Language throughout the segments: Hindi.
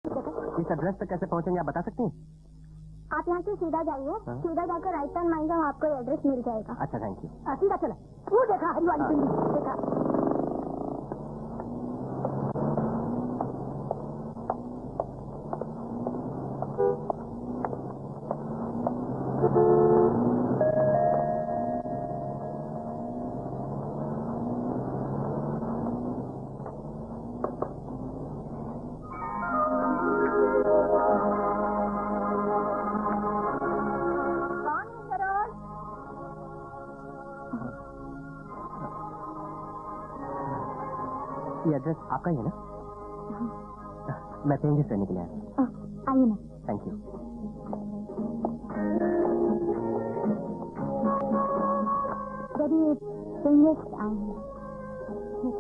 इस एड्रेस पे कैसे पहुंचेंगे आप बता सकती हैं? आप यहाँ से सीधा जाइए, सीधा जाकर राइट टर्न मारेंगे, वहाँ आपको एड्रेस मिल जाएगा। अच्छा थैंक यू। सीधा चला, वो देखा हरी वाली बिल्डिंग देखा। ये एड्रेस आपका ही है ना? मैं पेंजेस रहने के लिए आया। आइए ना। Thank you.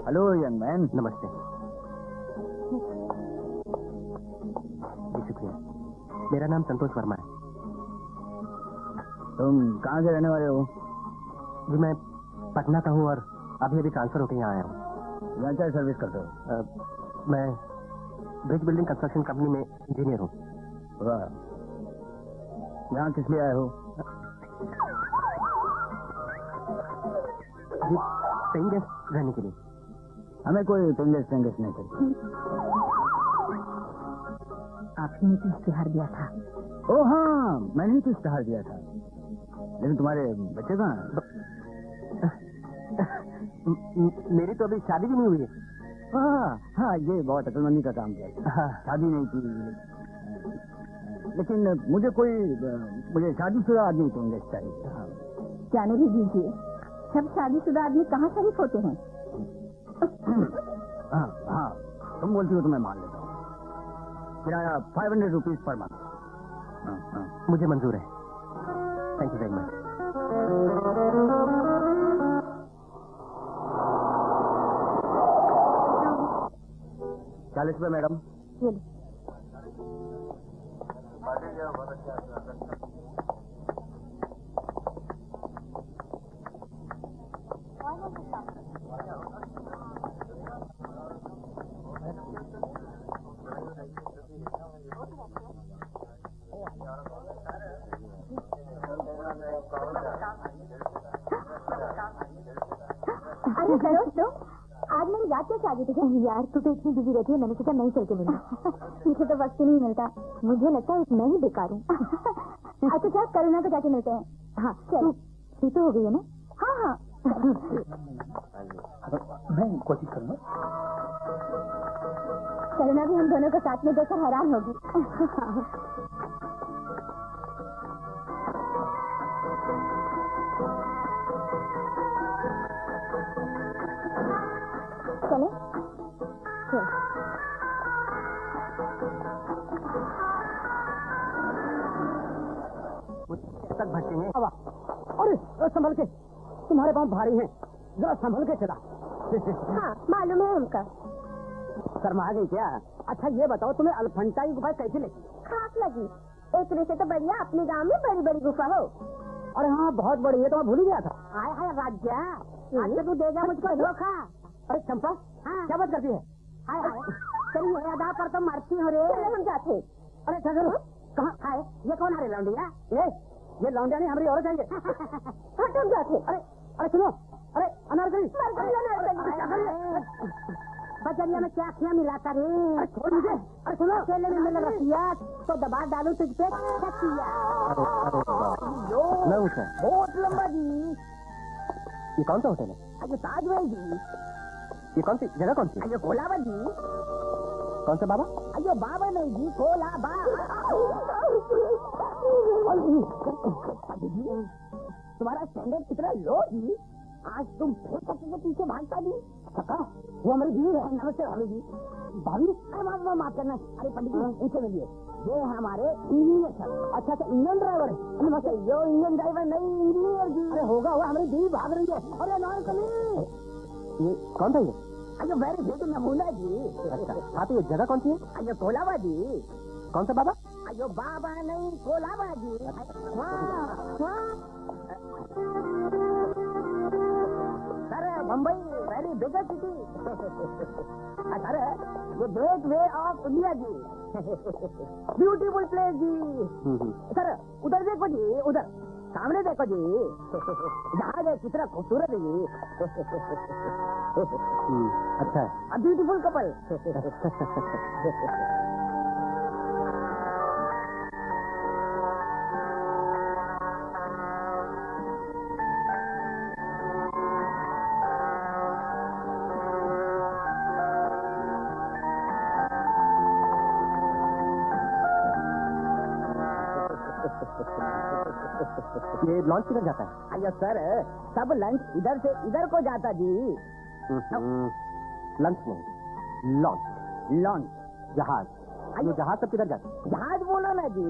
Hello young man. नमस्ते जी, शुक्रिया। मेरा नाम संतोष वर्मा है। तुम कहाँ से रहने वाले हो? जी मैं पटना का हूँ और अभी अभी ट्रांसफर होकर यहाँ आया हूँ। यहाँ क्या सर्विस करते हो? मैं ब्रिज बिल्डिंग कंस्ट्रक्शन कंपनी में इंजीनियर हूँ। वाह, यहाँ किस लिए आए हो? जी पेइंग गेस्ट रहने के लिए। हमें कोई पेंगेस नहीं चाहिए। आप ही ने तो इश्तिहार दिया था। ओ हाँ, मैंने ही तो इश्तिहार दिया था, लेकिन तुम्हारे बच्चे कहाँ हैं? मेरी तो अभी शादी भी नहीं हुई है। हाँ, ये बहुत अकलमंदी का काम किया। हाँ। शादी नहीं की, लेकिन मुझे शादीशुदा आदमी पेंगेस चाहिए। हाँ। जाने भी दीजिए, सब शादीशुदा आदमी कहाँ शरीफ होते हैं। हाँ, तुम बोलती हो तो मैं मान लेता हूँ। किराया 500 रुपीज पर मंथ। मुझे मंजूर है। Thank you very much. 40 रुपये मैडम। अरे चलो तो आज मेरी रात कैसे आ गई थी? यार तू तो इतनी बिजी रहती है, मैंने सोचा नहीं चल के मिला। मुझे तो वक्त ही नहीं मिलता, मुझे लगता है मैं ही बेकार हूँ। अच्छा क्या करुणा को जाके मिलते हैं। हाँ चल, ठीक तो हो गई है ना? हाँ। मैं कोशिश करूँगा। करुणा भी हम दोनों को साथ में देखकर हैरान होगी। चले चल। तक भटकेंगे। अरे संभल के, तुम्हारे पाँव भारी हैं, जरा संभल के चला। हाँ मालूम है उनका। शर्मा गई क्या? अच्छा ये बताओ, तुम्हें अल्फंटा की गुफा कैसी लगी? खास लगी। एक से तो बढ़िया अपने गांव में बड़ी बड़ी गुफा हो। अरे हाँ बहुत बड़ी है, तो मैं भूल ही गया था। हाय हाय राजा, आज तो तू देगा मुझको धोखा। अरे चंपा, हाँ। क्या बात करती है? हाय हाय, तेरी अदा पर तो मरती हो रे। हम जाते। अरे ठहरो, कहाँ? हाय, ये कौन आ रही लौंडिया? ये लौंडिया नहीं, हमारी औरत है ये। हट हम जाते। अरे सुनो, अरे अनारकली। बजरिया में क्या किया मिलाता रे? अरे छोड़ मुझे। अरे सुनो, अकेले में मिल रखिया तो दबा डालू तुझ पे। मैं हूँ सर। बहुत लंबा जी। ये कौन सा होटल है? अरे ताजमहल जी। ये कौन सी जगह, कौन सी? अयो कोलाबा जी। कौन सा बाबा? अयो बाबा नहीं जी, कोलाबा। तुम्हारा स्टैंडर्ड कितना लो जी। आज तुम फिर के पीछे भागता जी। सका, वो हमारी बीवी है। नमस्ते भाभी जी। भाभी? अरे माफ करना। अरे पंडित जी नीचे मिलिए, ये हमारे इंजीनियर सर। अच्छा इंजन ड्राइवर है। नमस्ते। यो इंजन ड्राइवर नहीं, इंजीनियर जी। अरे होगा, हमारी बीवी भाग रही है। अरे नारकली। ये कौन था ये? अयो वेरी गुड नमूना जी। अच्छा हाँ, तो ये जगह कौन सी है? अयो कोलाबा जी। कौन सा बाबा? अयो बाबा नहीं, Colaba ji. Sir Bombay very big city. Sir ये gateway of India ji, beautiful place ji. Sir उधर देखो जी, उधर सामने देखो जी, जहाज है कितना खूबसूरत है जी। अच्छा है, ब्यूटीफुल कपल। ये लॉन्च किधर जाता है? अयो सर, सब लंच इधर से इधर को जाता जी। लंच नहीं, लॉन्च। लॉन्च जहाज। अयो जहाज सब किधर जाता है? जहाज बोलो ना जी।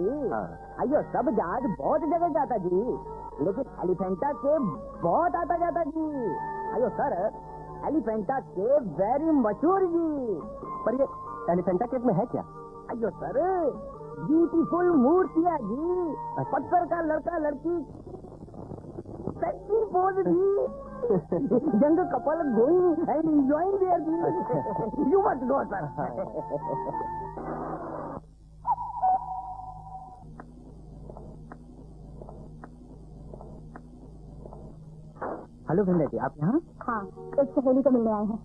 अयो सब जहाज बहुत जगह जाता जी, लेकिन एलिफेंटा के बहुत आता जाता जी। अयो सर, एलिफेंटा के वेरी मशहूर जी। पर ये एलिफेंटा केव में है क्या? अयो सर, ब्यूटीफुल मूर्तियाँ जी, पत्थर का लड़का लड़की, sexy pose ji, young couple going and enjoying there ji. You must go sir. Hello Bhinda ji, आप यहाँ? हाँ, एक सहेली को मिलने आए हैं।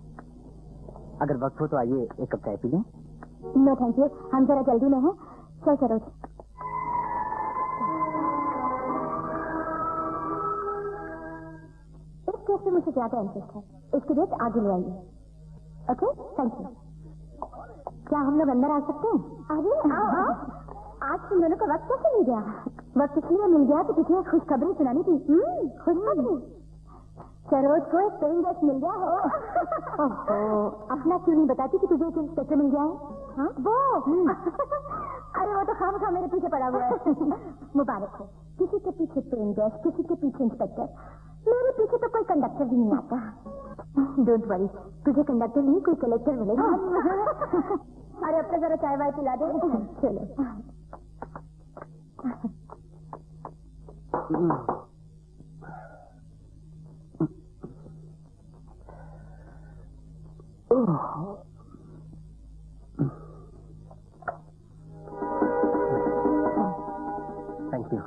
अगर वक्त हो तो आइए एक कप चाय पी लें। नो थैंक यू, हम जरा जल्दी में हैं। चल सरोज। इस केस में मुझे ज्यादा इंटरेस्ट है, इसके डेट आगे ले आइए। Okay, thank you. क्या हम लोग अंदर आ सकते हैं? अरे आओ आओ। आज तुम दोनों को वक्त कैसे मिल गया? वक्त इसलिए मिल गया कि तुझे खुशखबरी सुनानी थी। खुशखबरी? सरोज को एक पेइंग गेस्ट मिल गया है। अपना क्यों नहीं बताती कि तुझे एक इंस्पेक्टर मिल गया है? हाँ वो अरे वो तो खामखा मेरे पीछे पड़ा हुआ है। मुबारक हो। किसी के पीछे पेइंग गेस्ट, किसी के पीछे इंस्पेक्टर, मेरे पीछे तो कोई कंडक्टर भी नहीं आता। डोंट वरी, तुझे कंडक्टर नहीं कोई कलेक्टर मिलेगा। अरे अब तो जरा चाय वाय पिला दे। चलो। Thank you.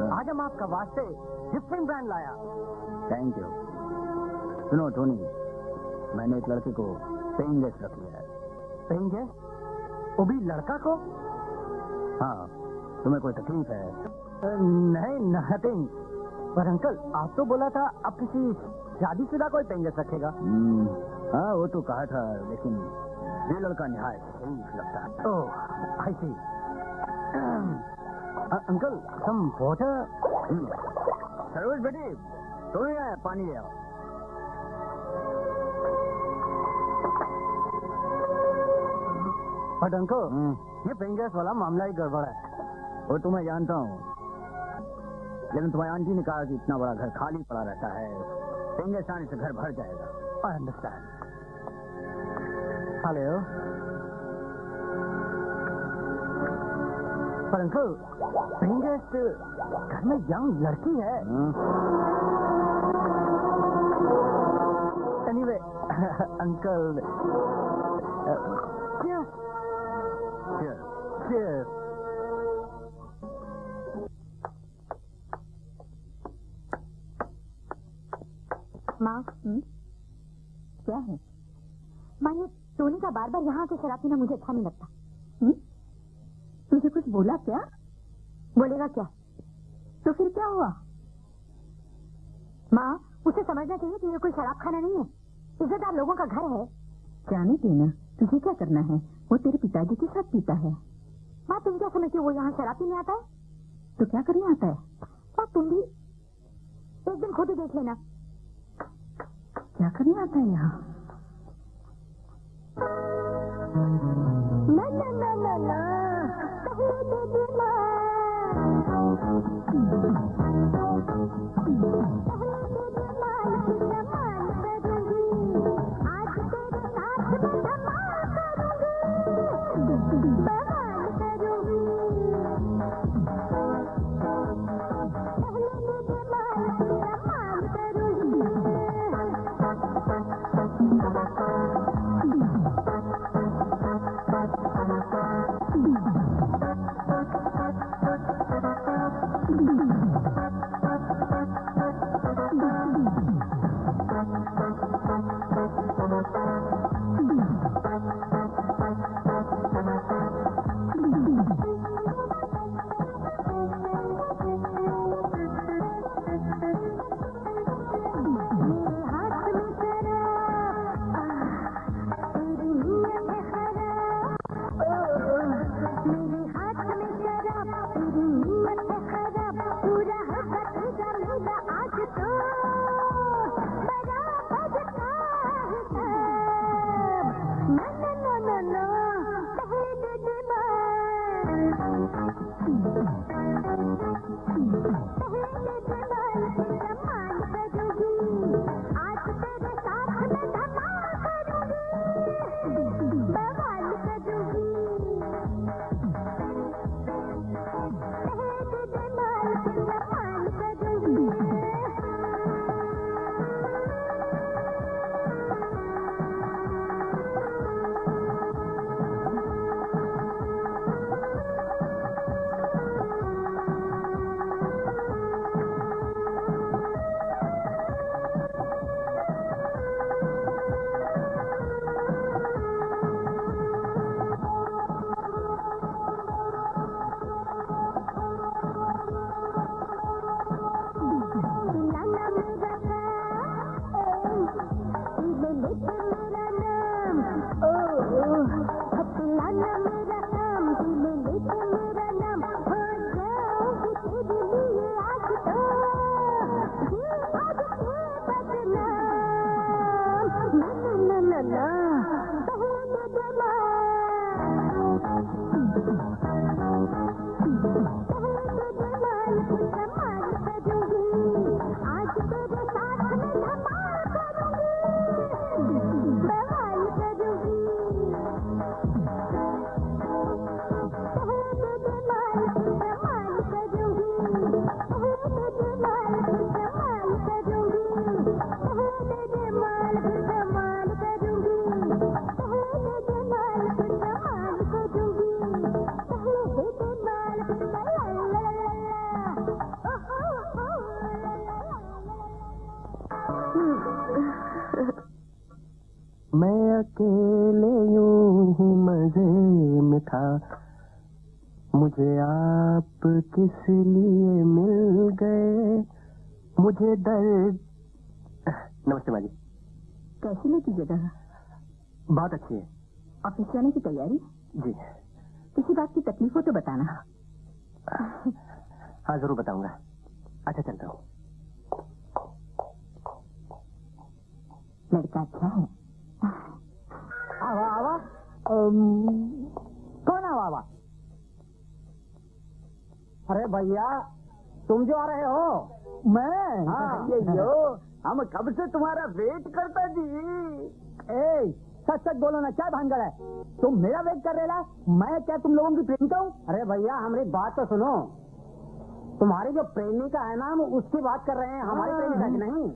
आज हम आपका वास्ते डिफरेंट ब्रांड लाया। Thank you. सुनो टोनी, मैंने एक लड़के को पेइंग गेस्ट रख लिया है। Paying guest? वो भी लड़का को? हाँ, तुम्हें कोई तकलीफ है? नहीं, नथिंग। पर अंकल, आप तो बोला था आप किसी शादीशुदा कोई पेइंग गेस्ट रखेगा। हाँ, वो तो कहा था, लेकिन ये लड़का निहायत शरीफ लगता है। Oh, I see. Uncle, some water? Saroj बेटी, तो ही आया, पानी ले आओ। बट अंकल, ये पेइंग गेस्ट वाला मामला ही गड़बड़ है। वो तो मैं जानता हूँ, लेकिन तुम्हारी आंटी ने कहा कि इतना बड़ा घर खाली पड़ा रहता है, पेइंग गेस्ट आने से घर भर जाएगा। I understand. हेलो। पर अंकल, पेइंग गेस्ट घर में यंग लड़की है। Anyway, uncle, Cheers. माँ, क्या है? माँ, ये टोनी का बार बार यहाँ आके शराब पीना मुझे अच्छा नहीं लगता। तुझे कुछ बोला क्या? बोलेगा क्या? तो फिर क्या हुआ? माँ, उसे समझना चाहिए कि ये कोई शराब खाना नहीं है, इज्जतदार लोगों का घर है। जाने देना, तुझे क्या करना है? वो तेरे पिताजी के साथ पीता है। माँ, तुम क्या समझते हो वो यहाँ शराब पीने आता है? तो क्या करने आता है? माँ, तुम भी एक दिन खुद ही देख लेना। क्या करने आता है यहाँ? ना ना ना ना ना, कहीं दे देना। मैं अकेले यूं ही मजे में था, मुझे आप किस लिए मिल गए, मुझे डर। नमस्ते माँ जी। कैसी लगी जगह? बहुत अच्छी है। ऑफिस जाने की तैयारी? जी। किसी बात की तकलीफ हो तो बताना। हाँ जरूर बताऊंगा। अच्छा चलता हूँ। लड़का अच्छा है। आवा आवा। कौन आवा आवा? अरे भैया तुम जो आ रहे हो? मैं? हाँ। यो हम कब से तुम्हारा वेट करता जी। ए सच सच बोलो ना, क्या भानगड़ है? तुम मेरा वेट कर रहे हो? मैं क्या तुम लोगों की प्रेमिका हूँ? अरे भैया हमारी बात तो सुनो। तुम्हारी जो प्रेमिका है ना, हम उसकी बात कर रहे हैं, हमारी प्रेमिका की नहीं।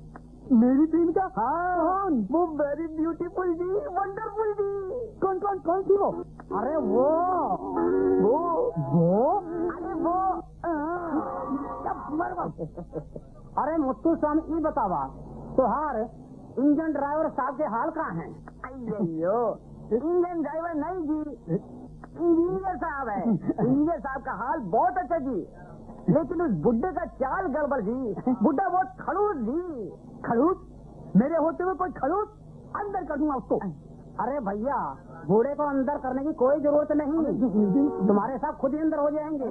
मेरी प्रेमिका? हाँ। कौन? वो वेरी ब्यूटीफुल जी, वंडरफुल जी। कौन कौन कौन सी वो? अरे वो अरे वो अरे मुत्तू स्वामी ये बतावा, तुहार इंजन ड्राइवर साहब के हाल कहाँ हैं? अयो इंजन ड्राइवर नहीं जी, इंजीनियर साहब है। इंजीनियर साहब का हाल बहुत अच्छा जी, लेकिन उस बुड्ढे का चाल गड़बड़ जी। बुड्ढा बहुत खड़ूस जी। खड़ूस? मेरे होते हुए कोई खड़ूस? अंदर कर दूंगा उसको। अरे भैया बूढ़े को अंदर करने की कोई जरूरत नहीं, तुम्हारे साहब खुद ही अंदर हो जाएंगे।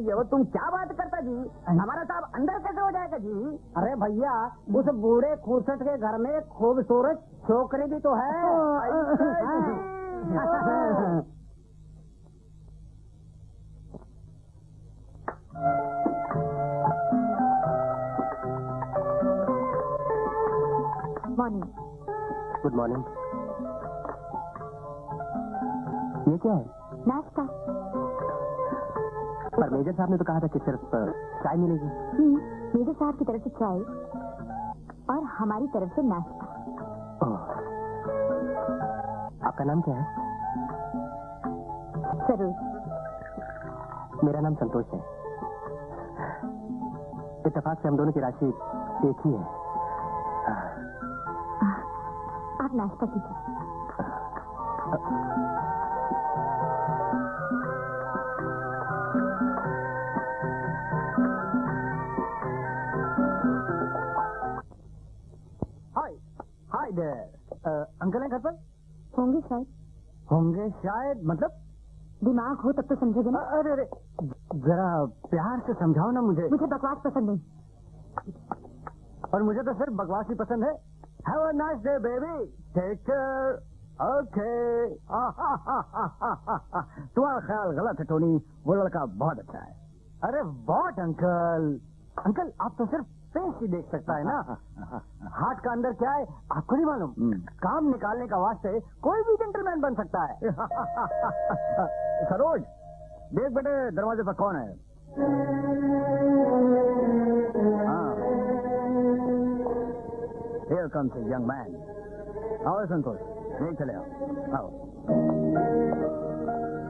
ये तुम क्या बात करता जी? हमारा साहब अंदर कैसे हो जाएगा जी? अरे भैया उस बूढ़े खूसट के घर में खूबसूरत छोकरी भी तो है। मॉर्निंग। Good morning. ये क्या है? नाश्ता। पर मेजर साहब ने तो कहा था कि सिर्फ चाय मिलेगी। मेजर साहब की तरफ से चाय और हमारी तरफ से नाश्ता। आपका नाम क्या है? सरोज। मेरा नाम संतोष है। इत्तेफाक से हम दोनों की राशि एक ही है। आप नाश्ता कीजिए। Hi there. अंकल है घर पर? होंगे शायद। होंगे शायद मतलब? दिमाग हो तब तो समझोगे ना। अरे अरे जरा प्यार से समझाओ ना मुझे। मुझे बकवास पसंद नहीं। और मुझे तो सिर्फ बकवास ही पसंद है। Have a nice day baby, take care. Okay तुम्हारा ख्याल गलत है टोनी, वो लड़का बहुत अच्छा है। अरे वॉट अंकल, अंकल आप तो सिर्फ फेस ही देख सकता है ना, हार्ट का अंदर क्या है आपको नहीं मालूम। काम निकालने का वास्ते कोई भी जेंटलमैन बन सकता है। सरोज देख बेटे दरवाजे पर कौन है। Here comes a young man. आओ संतोष, नहीं चले आओ।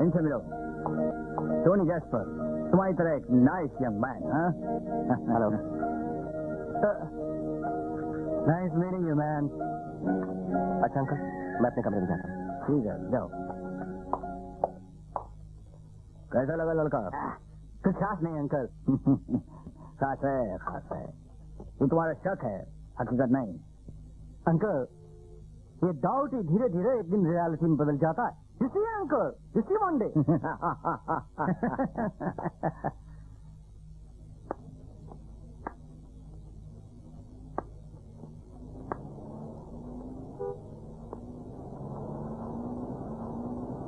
इनसे मिलो। टोनी जैस्पर, तुम्हारी तरह एक nice young man. Hello. Nice meeting you man. अच्छा अंकल, मैं अपने कमरे में जाता हूँ। ठीक है, जाओ। कैसा लगा लड़का? कुछ खास नहीं अंकल। खास है, खास है। ये तुम्हारा शक है, हकीकत नहीं। अंकल, ये डाउट ही धीरे धीरे एक दिन रियलिटी में बदल जाता है। You see, uncle, you see one day.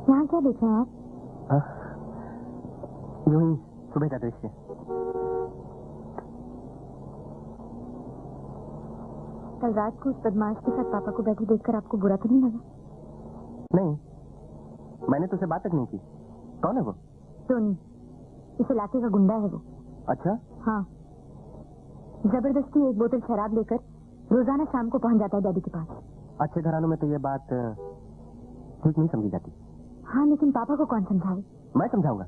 यहाँ क्या देख रहे हैं आप? यूं ही सुबह का दृश्य। कल रात को उस बदमाश के साथ पापा को बैठे देखकर आपको बुरा तो नहीं लगा? नहीं, मैंने तुझसे बात तक नहीं की। कौन है वो? टोनी, इस इलाके का गुंडा है वो। अच्छा? हाँ, जबरदस्ती एक बोतल शराब लेकर रोजाना शाम को पहुंच जाता है डैडी के पास। अच्छे घरानों में तो ये बात ठीक नहीं समझी जाती। हाँ, लेकिन पापा को कौन समझाए? मैं समझाऊंगा।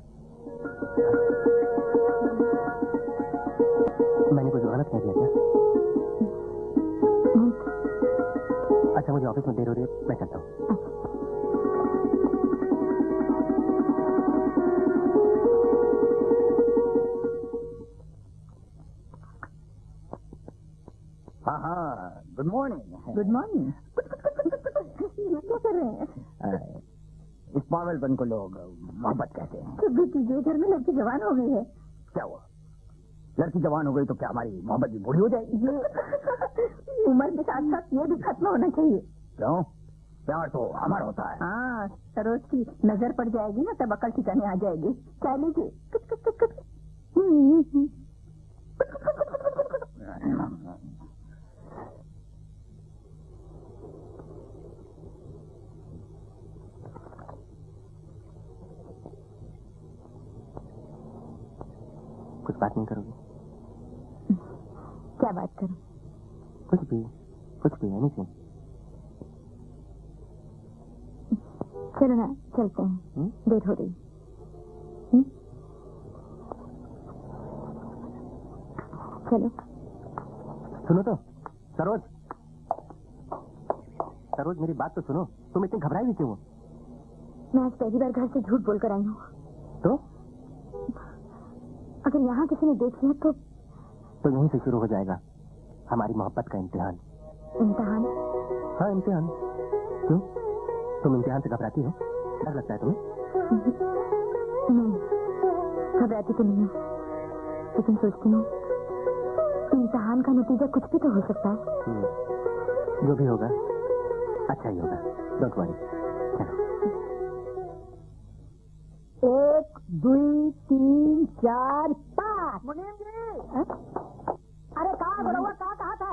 मैंने कुछ गलत कह दिया क्या? अच्छा, मुझे ऑफिस में देर हो रही है, मैं चलता हूँ। हाँ हाँ, गुड मॉर्निंग। Good morning. ये क्या कर रहे हैं? इस पागलपन को लोग मोहब्बत कहते हैं। चुप भी कीजिए, घर में लड़की जवान हो गई है। क्या हुआ? लड़की जवान हो गई तो क्या हमारी मोहब्बत भी बूढ़ी हो जाएगी? उम्र के साथ साथ ये भी खत्म होना चाहिए। क्यों? प्यार तो अमर होता है। हाँ, सरोज की नजर पड़ जाएगी ना, तब अकल ठिकाने आ जाएगी। चाय लीजिए। कुछ बात नहीं करोगी? क्या बात करूं? कुछ भी एनीथिंग। चलो ना, चलते हैं। देर हो रही। चलो। सुनो तो, सरोज, मेरी बात तो सुनो। तुम इतनी घबराई हुई क्यों हो? मैं आज पहली बार घर से झूठ बोलकर आई हूँ। तो अगर यहाँ किसी ने देख लिया तो यहीं से शुरू हो जाएगा हमारी मोहब्बत का इम्तिहान। इम्तिहान? हाँ, इम्तिहान। क्यों? तुम इम्तिहान से घबराती हो? डर लगता है तुम्हें? नहीं, घबराती तो नहीं हूँ, लेकिन सोचती हूँ इम्तिहान का नतीजा कुछ भी तो हो सकता है। जो भी होगा अच्छा ही होगा। Don't worry. चलो। 1 2 3 4 5। मुनीम जी, अरे कहाँ बड़ा हुआ? कहाँ था?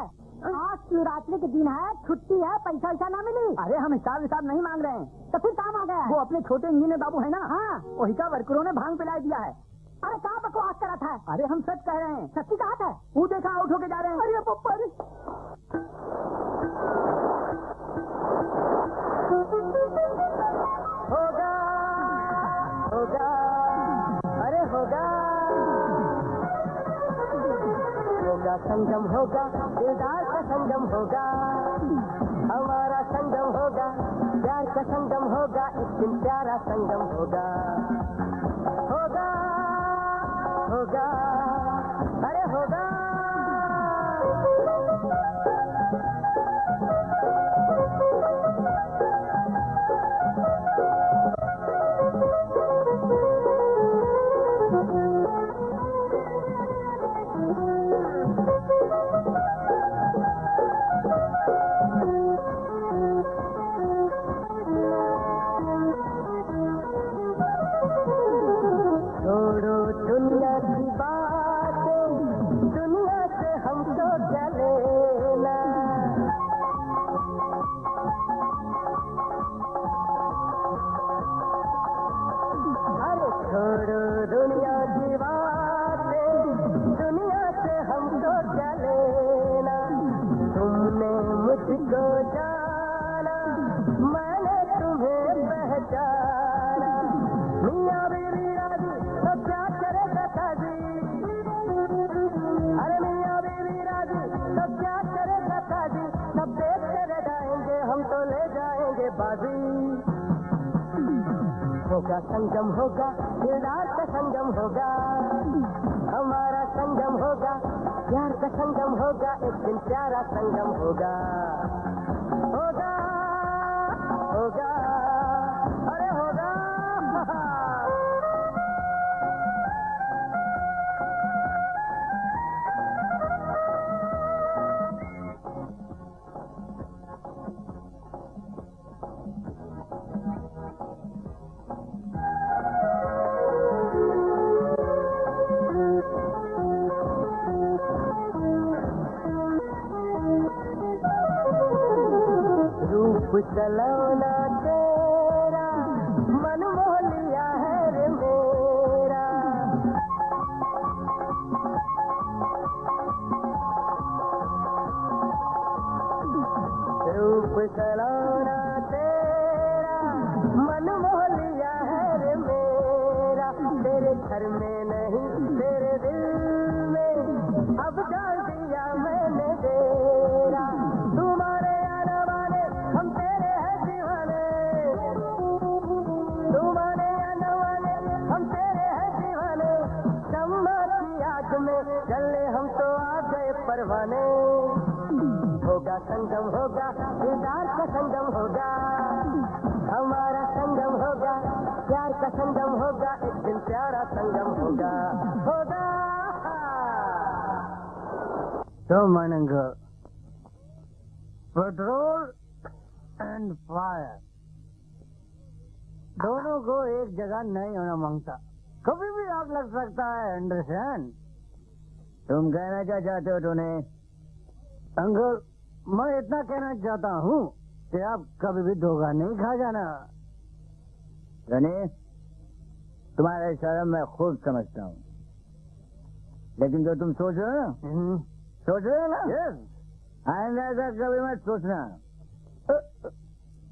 आज शिवरात्रि के दिन है, छुट्टी है, पैसा वैसा ना मिली। अरे हम हिसाब नहीं मांग रहे हैं। तो फिर काम आ गया? वो अपने छोटे इंजीनियर बाबू है ना, हाँ, वही का वर्करों ने भांग पिलाई दिया है। अरे कहाँ बकवास करा था? अरे हम सच कह रहे हैं। सच्ची कहा था? वो देखा आउट होके जा रहे हैं। अरे पप्पा रे। होगा होगा, अरे होगा होगा, संगम होगा, दिलदार का संगम होगा, हमारा संगम होगा, प्यार का संगम होगा, इस दिन प्यारा संगम होगा। होगा होगा, अरे होगा। बाजी होगा संगम होगा दिलदार का संगम होगा हमारा संगम होगा प्यार का संगम होगा एक दिन प्यारा संगम होगा होगा होगा अरे होगा रूप सलोना तेरा मन मोह लिया है रे मेरा रूप सलोना तेरा मन मोह लिया है रे मेरा तेरे घर में नहीं तेरे दिल में अब डाल दिया मैंने तेरा तुम्हारे आने वाले हम तेरे हैं दीवाने तुम्हारे आने वाले हम तेरे हैं दीवाने शम्मा की आग में जले हम तो आ गए परवाने होगा संगम होगा दिलदार का संगम होगा हमारा संगम होगा प्यार का संगम होगा एक दिन प्यारा संगम होगा होगा तो मानेंगे पेट्रोल एंड फायर दोनों को एक जगह नहीं होना मांगता कभी भी आग लग सकता है अंडरस्टैंड तुम कहना क्या चाहते हो टोनी अंकल मैं इतना कहना चाहता हूँ कि आप कभी भी धोखा नहीं खा जाना टोनी तुम्हारे इशारा मैं खूब समझता हूँ लेकिन जो तुम सोच रहे हो ना सोच रहे हो ना यस आइंदा ऐसा कभी मत सोचना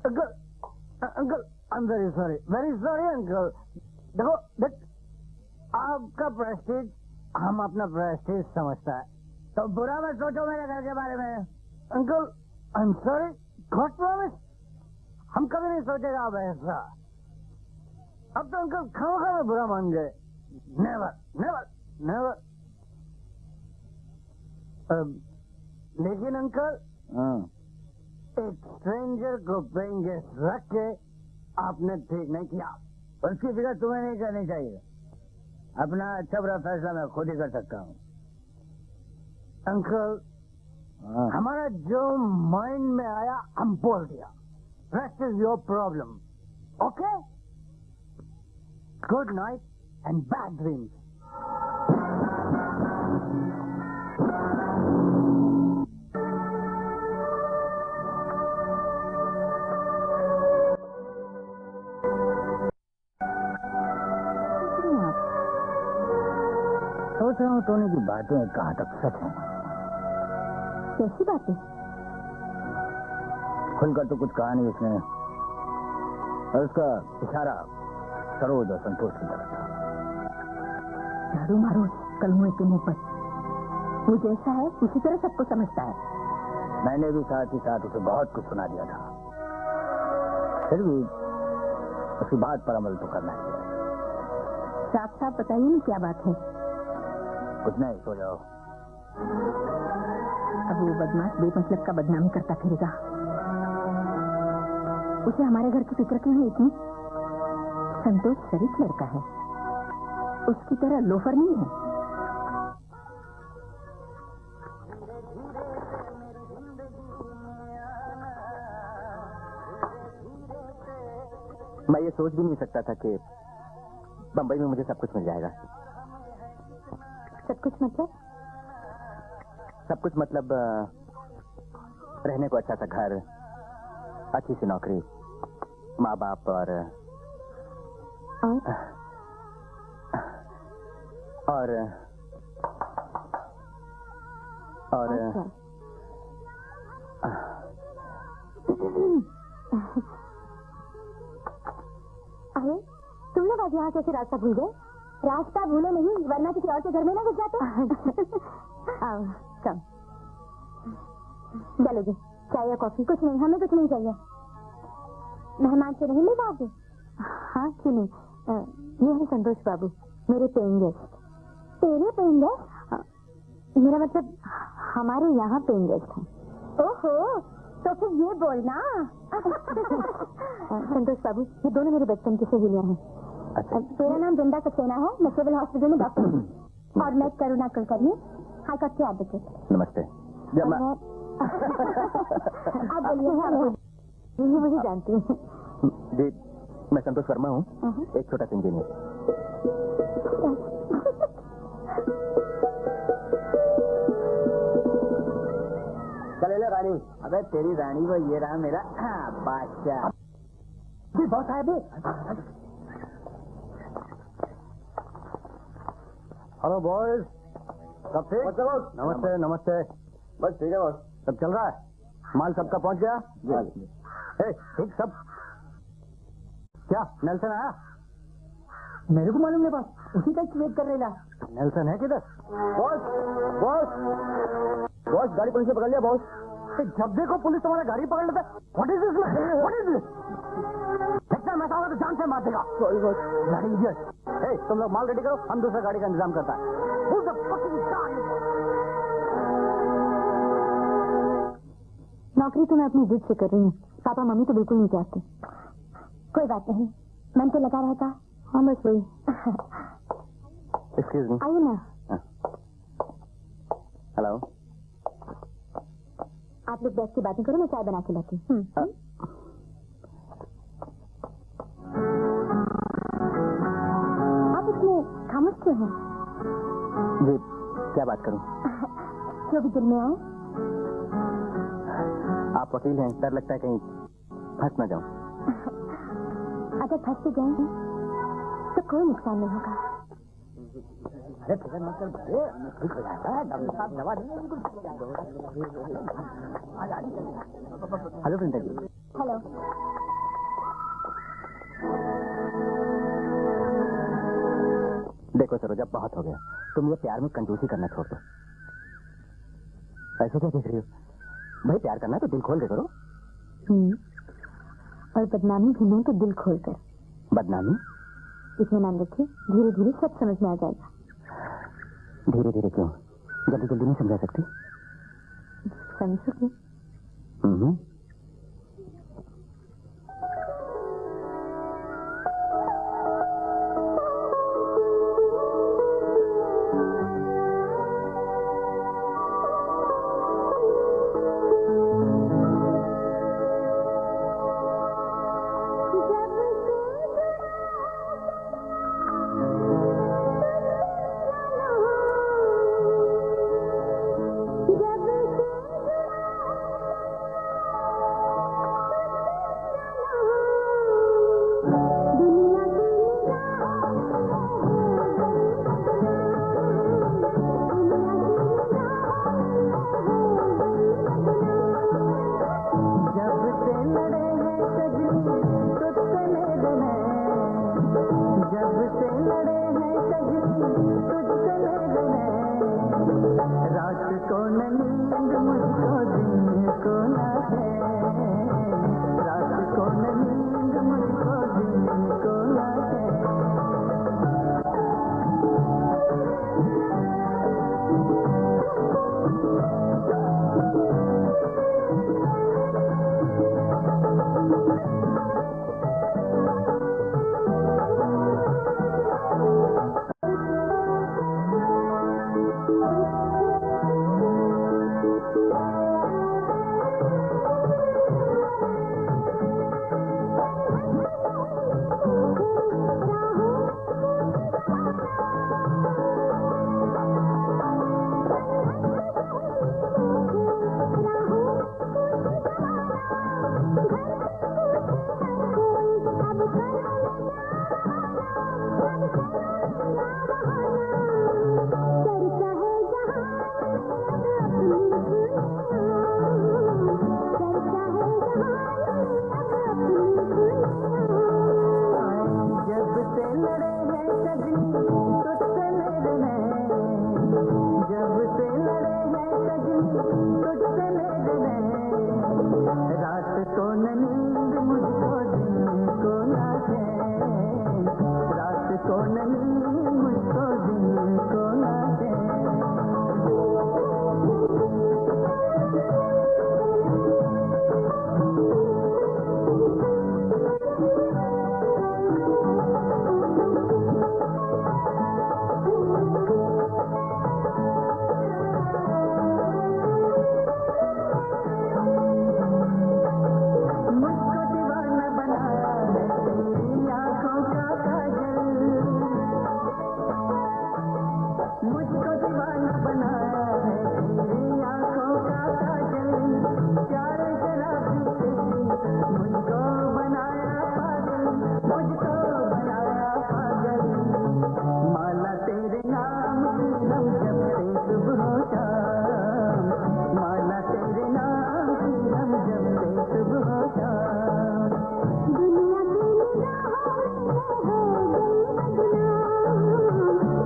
uncle uncle I am very sorry uncle देखो आपका प्रेस्टीज हम अपना प्रेस्टीज समझता है तो बुरा मत सोचो मेरे घर के बारे में uncle I am sorry God promise हम कभी नहीं सोचेगा अब ऐसा अब तो अंकल खाओ में बुरा मान गए नेवर नेवर नेवर लेकिन अंकल एक स्ट्रेंजर को पेइंग गेस्ट रख के आपने ठीक नहीं किया उसकी फिक्र तुम्हें नहीं करनी चाहिए अपना अच्छा बुरा फैसला मैं खुद ही कर सकता हूँ अंकल हमारा जो माइंड में आया हम बोल दिया rest is your problem okay good night and bad dreams सोच रहा हूँ टोनी की बातें कहाँ तक सच हैं कैसी बातें खुलकर तो कुछ कहा नहीं उसने और उसका इशारा सरोज और संतोष की तरफ था झाड़ू मारो कलमुए के मुंह पर वो जैसा है उसी तरह सबको समझता है मैंने भी साथ ही साथ उसे बहुत कुछ सुना दिया था फिर भी उसकी बात पर अमल तो करना ही है साफ साफ बताइए ना क्या बात है कुछ नहीं सो जाओ अब वो बदमाश बेमतलब का बदनामी करता फिरेगा उसे हमारे घर की फिक्र क्यों है इतनी संतोष शरीफ लड़का है उसकी तरह लोफर नहीं है मैं ये सोच भी नहीं सकता था कि बंबई में मुझे सब कुछ मिल जाएगा सब कुछ मतलब सब कुछ मतलब रहने को अच्छा सा घर अच्छी सी नौकरी माँ बाप और अच्छा। अरे तुम लोग आज यहाँ कैसे रास्ता भूल गए रास्ता भूले नहीं वरना किसी और के घर में ना घुस जाते आओ कम चलो जी चाय या कॉफी कुछ नहीं हमें कुछ नहीं चाहिए मेहमान से नहीं मिलोगे? हाँ क्यों नहीं, ये है संतोष बाबू, मेरे पेइंग गेस्ट। तेरे पेइंग गेस्ट? मेरा मतलब हमारे यहाँ पेइंग गेस्ट हैं। ओहो, तो फिर ये बोलना। संतोष बाबू, ये दोनों मेरे बचपन की सहेलियाँ हैं। अच्छा। मेरा नाम वृंदा सक्सेना है, मैं सिविल हॉस्पिटल में डॉक्टर हूँ। और मैं करुणा कुलकर्णी, हाई कोर्ट की एडवोकेट। नमस्ते। जब मैं आप बोलिए। ये मुझे जानती हूँ। जी, मैं संतोष वर्मा हूँ, एक छोटा सा इंजीनियर। चले ले रानी। अबे तेरी रानी वो ये रहा मेरा बादशाह। बहुत है भी। हेलो बॉयज, सब ठीक? नमस्ते नमस्ते। बस ठीक है बॉस, सब चल रहा है? माल सबका पहुंच गया? ठीक सब? क्या नेल्सन आया? मेरे को मालूम नहीं बॉस, उसी का वेट कर रहे थे। नेल्सन है किधर? बॉस बॉस बॉस, गाड़ी पुलिस ने पकड़ लिया बॉस। जब देखो पुलिस तुम्हारा गाड़ी पकड़ लेता। What is this? What is this? देखता है मैं तो जान से मार देगा। Sorry boss. गाड़ी इडियट। तुम लोग माल रेडी करो, हम दूसरा गाड़ी का इंतजाम करता है। Who the fucking gun? नौकरी तो मैं अपनी जिद से कर रही हूँ, पापा मम्मी तो बिल्कुल नहीं चाहते। कोई बात नहीं, मन तो लगा रहता। हाँ बस वही। Excuse me. आइए ना। हेलो। आप लोग बैठ के बातें करो, मैं चाय बना के लाती हूँ। आप इसमें खामोश क्यों हैं? जी, क्या बात करूं? जो भी दिल में आए। आप वकील हैं, डर लगता है कहीं फंस ना जाऊं। अगर फंस भी गए तो कोई नुकसान नहीं होगा। अरे फिक्र मत कर भाई, ठीक हो जाएगा। डॉक्टर साहब दवा देंगे बिल्कुल। हेलो वृंदा जी। हेलो। देखो सरोजा, बहुत हो गया। तुम ये प्यार में कंजूसी करना छोड़ दो। ऐसे क्या देख रही हो? भाई प्यार करना तो दिल खोल के करो। और बदनामी ढूंढो तो दिल खोल कर। बदनामी? इतना नाम रखिए, धीरे धीरे सब समझ में आ जाएगा। धीरे धीरे क्यों? जल्दी जल्दी नहीं समझा सकती? समझोगे? रात को नींद मुझको मुझको बनाया पागल, माला तेरे नाम की हम जपते सुबह शाम, माला तेरे नाम की हम जपते सुबह शाम। दुनिया की निगाहों में हो गई बदनाम,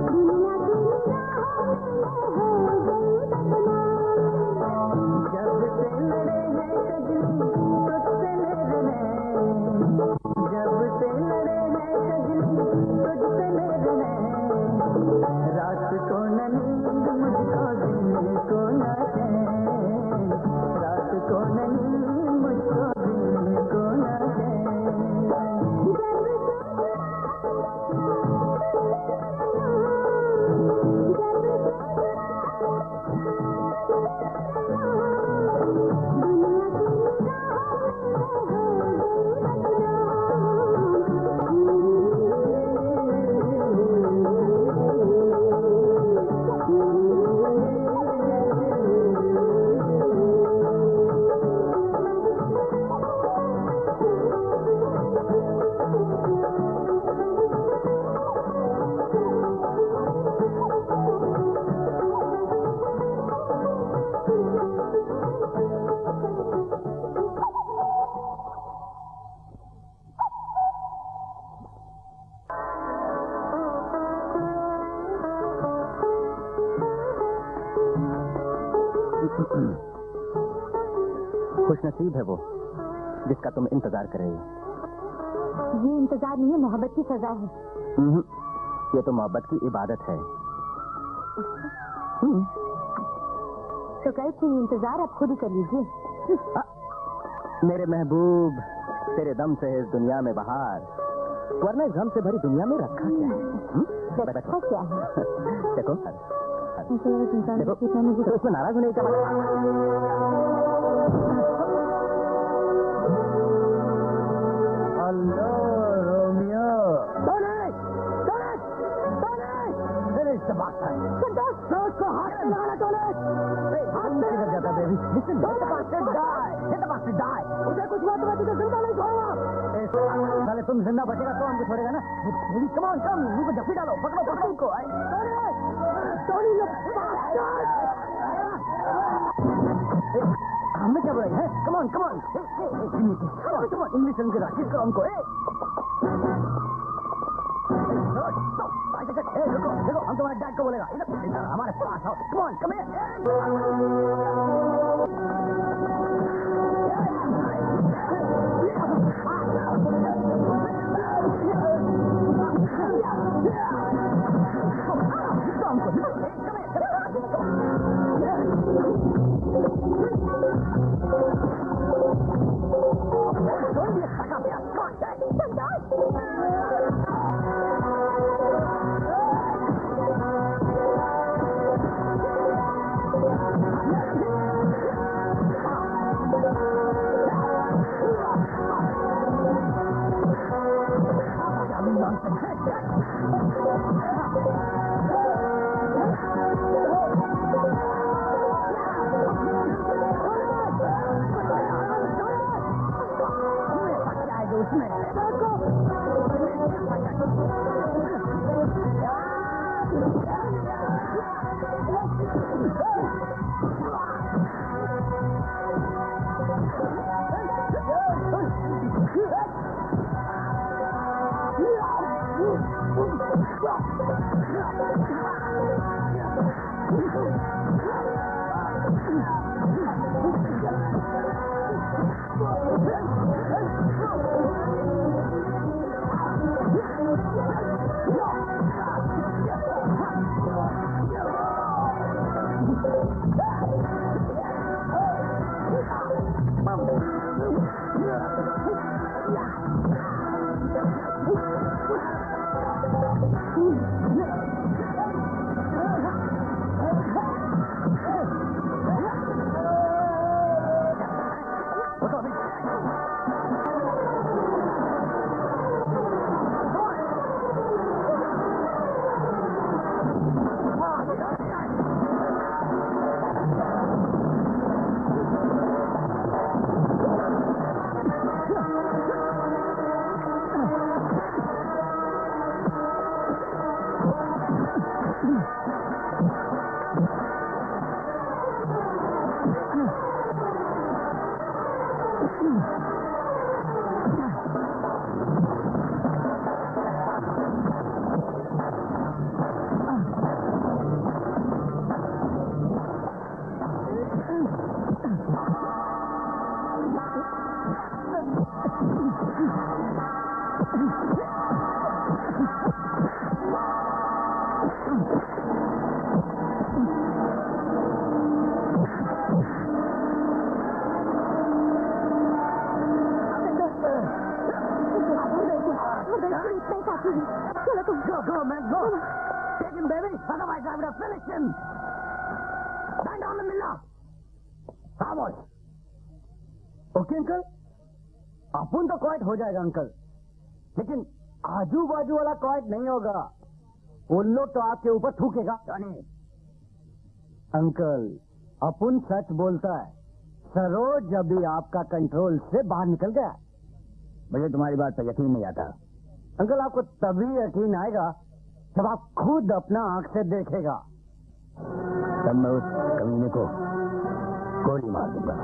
दुनिया की निगाहों में हो गई बदनाम। जब से लड़े हैं कजली तुझसे मेरे नैन, जब से लड़े हैं कजली तुझसे मेरे नैन, रात को न नींद मुझको दिन को न चैन, रात को न नींद मुझको दिन को न चैन। खुश नसीब है वो जिसका तुम इंतजार कर रही हो। ये इंतजार नहीं है, मोहब्बत की सजा है। ये तो मोहब्बत की इबादत है। तो कल से ये इंतजार आप खुद ही कर लीजिए। मेरे महबूब, तेरे दम से है इस दुनिया में बहार, वरना इस गम से भरी दुनिया में रखा क्या है? रखा क्या है? देखो देखो, मुझे तो इसमें नाराज होने का मतलब। हेलो रोमियो, फिनिश द बात है। को हाथ में लगाना जाता baby. Listen, let the bastard die. Let the bastard die. उसे कुछ हुआ तो मैं तुझे जिंदा नहीं छोड़ूंगा। साले तुम जिंदा बचेगा तो हमको छोड़ेगा ना। बेबी कम ऑन कम, उनको जफ्फी डालो, पकड़ो पकड़ो उनको। Tony you bastard! हमें क्या बुराई है? Come on come on, English film के साथ किस करो हमको। देखो देखो, हम तुम्हारे डैड को बोलेगा इधर हमारे पास आओ। कम ऑन कम चलो तुम Go, man, go. Take him, baby. Otherwise, I would have finished him. Bang down the middle. Vamos. Okay uncle, अपन तो क्वाइट हो जाएगा अंकल, लेकिन आजू बाजू वाला क्वाइट नहीं होगा। उन लोग तो आपके ऊपर थूकेगा। अंकल, अपन सच बोलता है। सरोज अभी आपका कंट्रोल से बाहर निकल गया। मुझे तुम्हारी बात पर यकीन नहीं आता। अंकल, आपको तभी यकीन आएगा जब आप खुद अपना आंख से देखेगा। तब मैं उस कमीने को गोली मार दूंगा।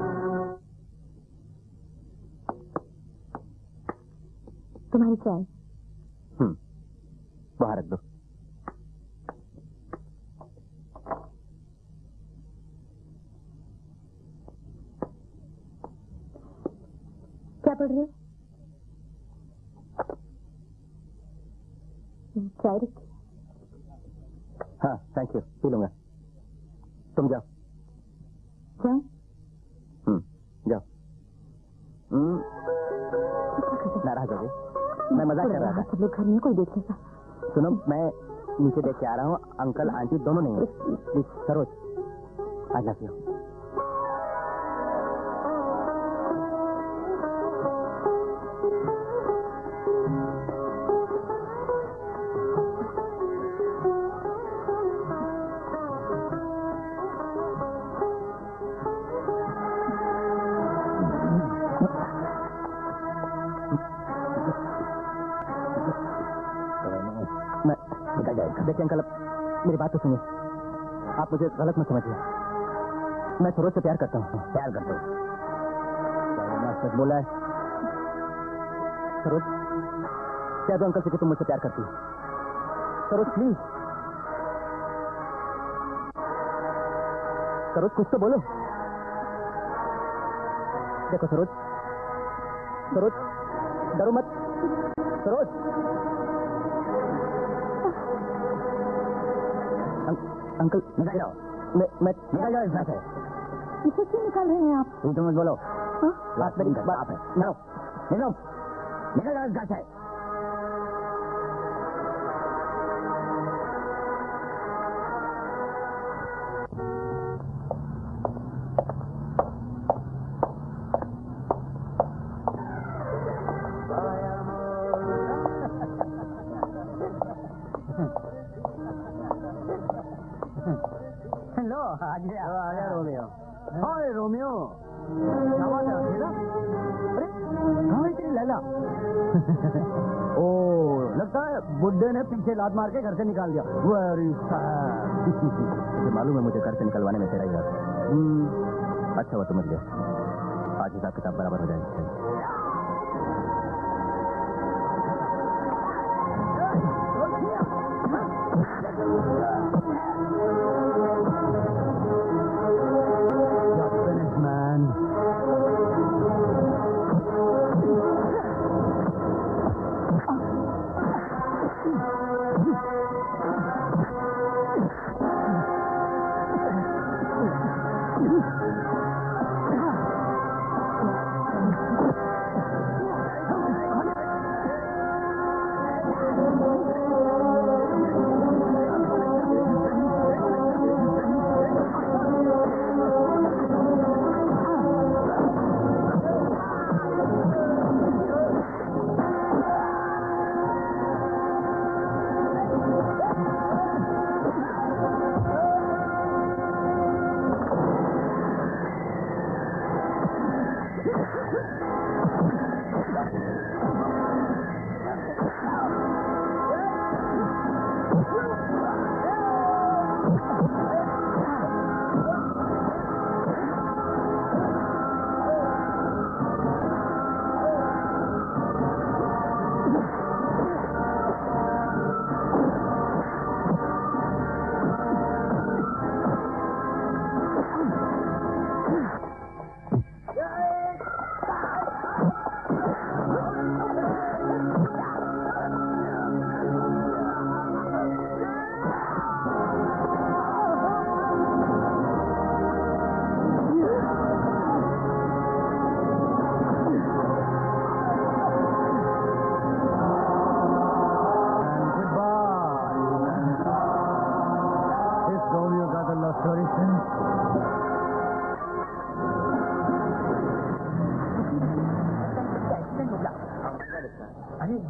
तुम्हारी चाय। बाहर रख दो। क्या पढ़ रहे हो? चाय रखी। हाँ, थैंक यू, पी लूंगा। तुम जाओ। जाओ। जाओ। नाराज हो गई? मैं मजाक कर रहा था। सब लोग घर में, कोई देख लेगा। सुनो, मैं नीचे देख के आ रहा हूँ। अंकल आंटी दोनों नहीं है। Please Saroj, I love you. देखिए अंकल, मेरी बात तो सुनिए। आप मुझे गलत मत समझिए। मैं सरोज से प्यार करता हूँ। प्यार करता हूँ? सच बोला है। सरोज, कह दो अंकल से कि तुम मुझसे प्यार करती हो। सरोज प्लीज। सरोज, कुछ तो बोलो। देखो सरोज, सरोज डरो मत। सरोज, अंकल निकल जाओ। मैं निकल जाओ इसमें से। इसे क्यों निकाल रहे हैं आप? तुम मत बोलो। हाँ? बात मेरी बात है। निकलो, निकलो, निकल जाओ इस घर से। लो, आ गया रोमियो। हाय रोमियो, क्या बात है अकेला? अरे कहाँ है तेरी लैला? ओ, लगता है बुड्ढे ने पीछे लात मार के घर से निकाल दिया। Very sad. मुझे मालूम है, मुझे घर से निकलवाने में तेरा ही हाथ। अच्छा हुआ समझ गया। आज हिसाब किताब बराबर हो जाएगा।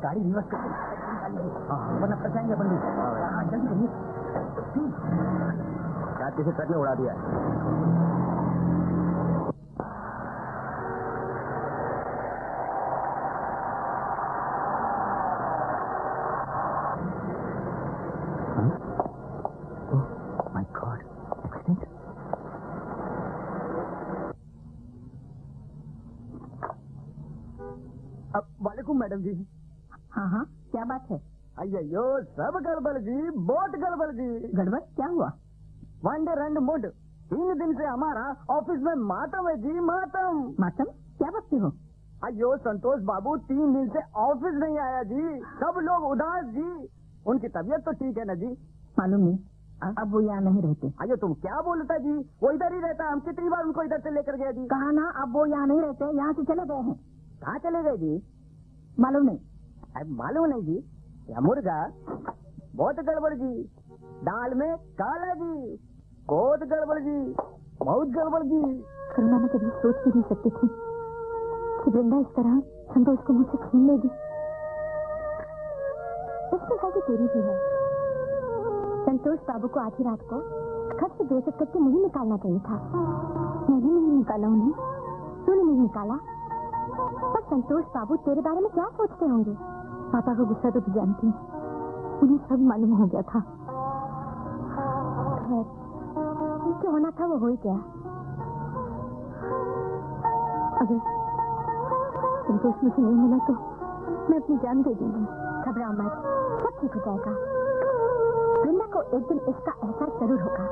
गाड़ी रिवर्स कर वरना फंसाएंगे अपन भी। हाँ जल्दी करिए। शायद किसी ट्रक ने उड़ा दिया है। My God, accident? वालेकुम मैडम जी। हाँ हाँ, क्या बात है? अयो सब गड़बड़ जी, बहुत गड़बड़ जी। गड़बड़ क्या हुआ? वंडर एंड मुड 3 दिन से हमारा ऑफिस में मातम है जी, मातम। मातम क्या बकते हो? अयो संतोष बाबू 3 दिन से ऑफिस नहीं आया जी, सब लोग उदास जी। उनकी तबीयत तो ठीक है ना जी? मालूम नहीं, अब वो यहाँ नहीं रहते। अयो तुम क्या बोलता जी, वो इधर ही रहता, हम कितनी बार उनको इधर से लेकर गए जी। कहा ना, अब वो यहाँ नहीं रहते, यहाँ से चले गए हैं। कहाँ चले गए जी? मालूम नहीं। अब मालूम नहीं जी। या मुर्गा बहुत गड़बड़ जी, दाल में काला जी, बहुत गड़बड़ जी, बहुत गड़बड़ जी। करुणा मैं कभी सोच भी नहीं सकती थी कि वृंदा इस तरह संतोष को मुझसे छीन लेगी। इसकी गलती तेरी भी है। संतोष बाबू को आधी रात को घर से बेइज्जत करके नहीं निकालना चाहिए था। मैंने नहीं निकाला उन्हें, तूने नहीं निकाला। पर संतोष बाबू तेरे बारे में क्या सोचते होंगे? पापा को गुस्सा तो तू जानती है, उन्हें सब मालूम हो गया था। खैर, जो होना था वो हो ही गया। अगर संतोष मुझे नहीं मिला तो मैं अपनी जान दे दूंगी। घबराओ मत, सब ठीक हो जाएगा। वृंदा को एक दिन इसका एहसास जरूर होगा।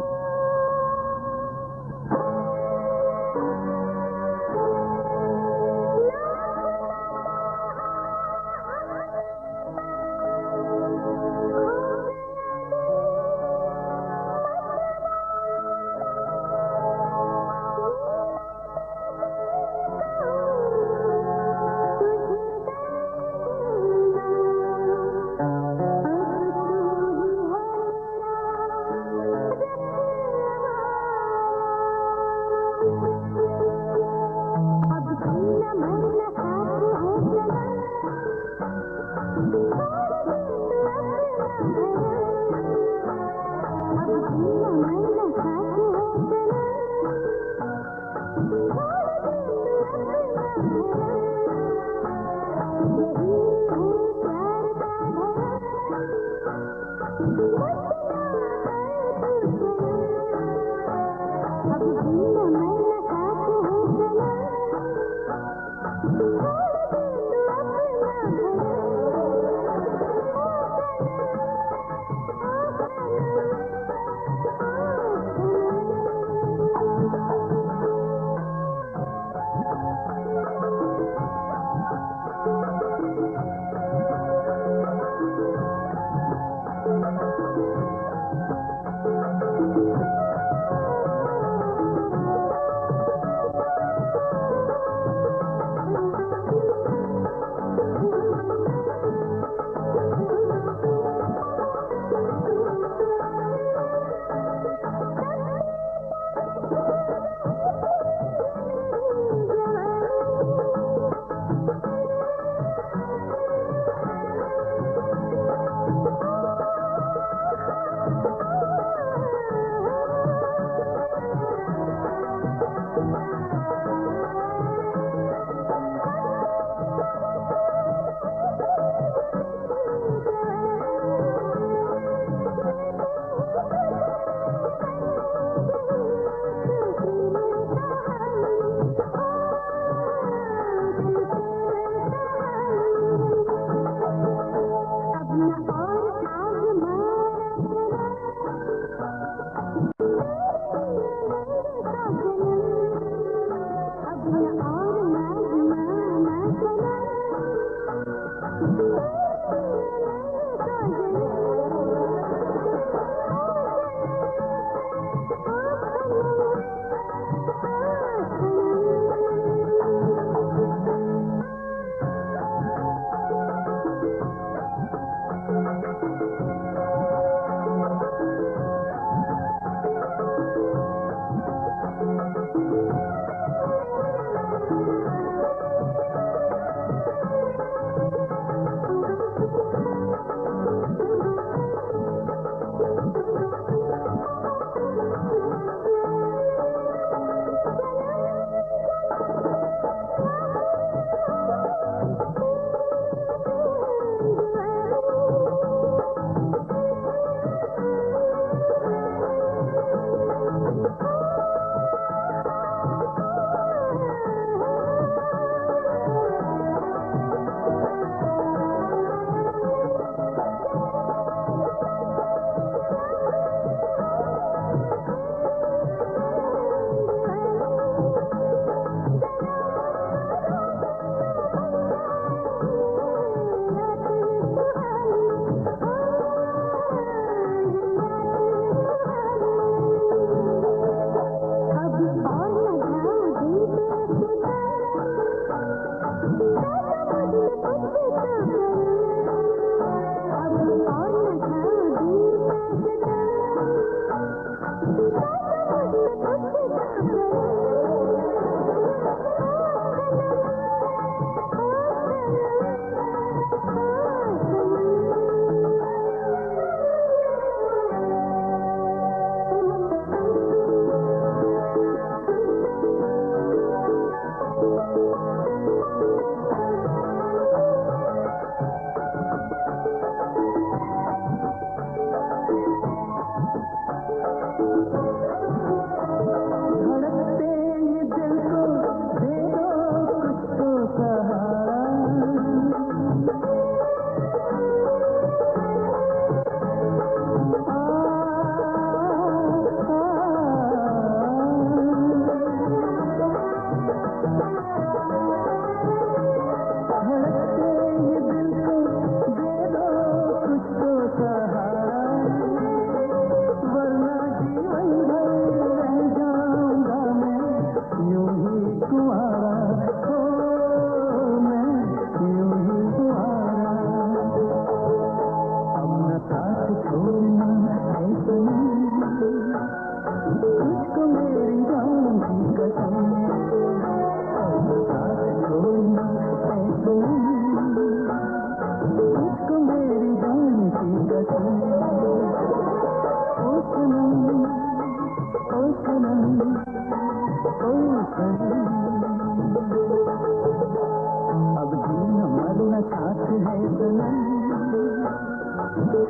अब जीना मरना साथ है सनम,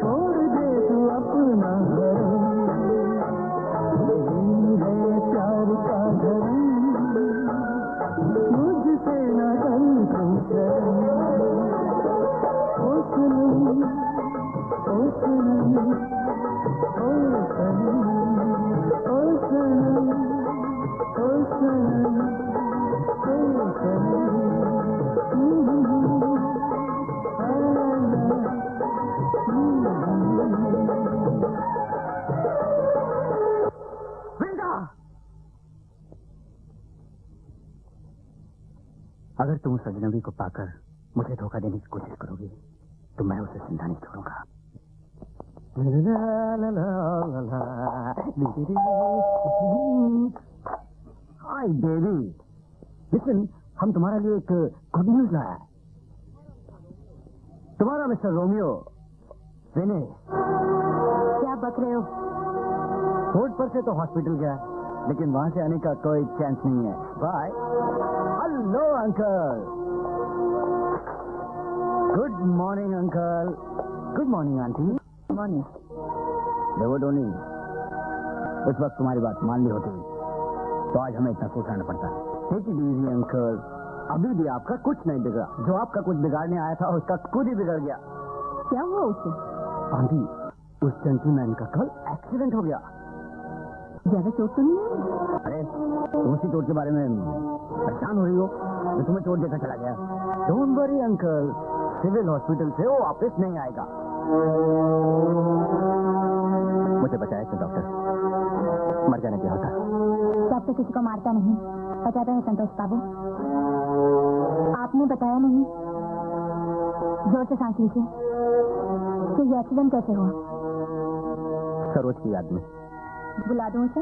छोड़ दे तू अपना घरम, यही है प्यार का धर्म, मुझसे न कर तू शर्म। ओ सनम, ओ सनम, ओ सनम, ओ सनम, ओ सनम, ओ सनम। अगर तुम उस अजनबी को पाकर मुझे धोखा देने की कोशिश करोगी तो मैं उसे जिंदा नहीं छोड़ूंगा। हाय बेबी, लिसन, हम तुम्हारे लिए एक गुड न्यूज लाया है। तुम्हारा मिस्टर रोमियो विनय क्या बक रहे हो? रोड पर से तो हॉस्पिटल गया, लेकिन वहां से आने का कोई चांस नहीं है। Bye. Hello uncle. Good morning uncle. Good morning aunty. Morning. देखो टोनी, उस वक्त तुम्हारी बात मान ली होती तो आज हमें इतना सोचना पड़ता। टेक इट इजी अंकल, अभी भी आपका कुछ नहीं बिगड़ा। जो आपका कुछ बिगाड़ने आया था उसका खुद ही बिगड़ गया। क्या हुआ उसे? आंटी, उस जेंटलमैन का कल एक्सीडेंट हो गया। ज्यादा चोट तो नहीं है? अरे तुम उसी चोट के बारे में परेशान हो रही हो जो तुम्हें चोट देकर चला गया। Don't worry uncle, civil hospital से वो वापस नहीं आएगा। मुझे बताया कि डॉक्टर मर जाने क्या होता। डॉक्टर किसी को मारता नहीं, बचाता है संतोष बाबू। आपने बताया नहीं। जोर से सांस लीजिए। कि ये एक्सीडेंट कैसे हुआ? सरोज की याद में। बुला दूं उसे?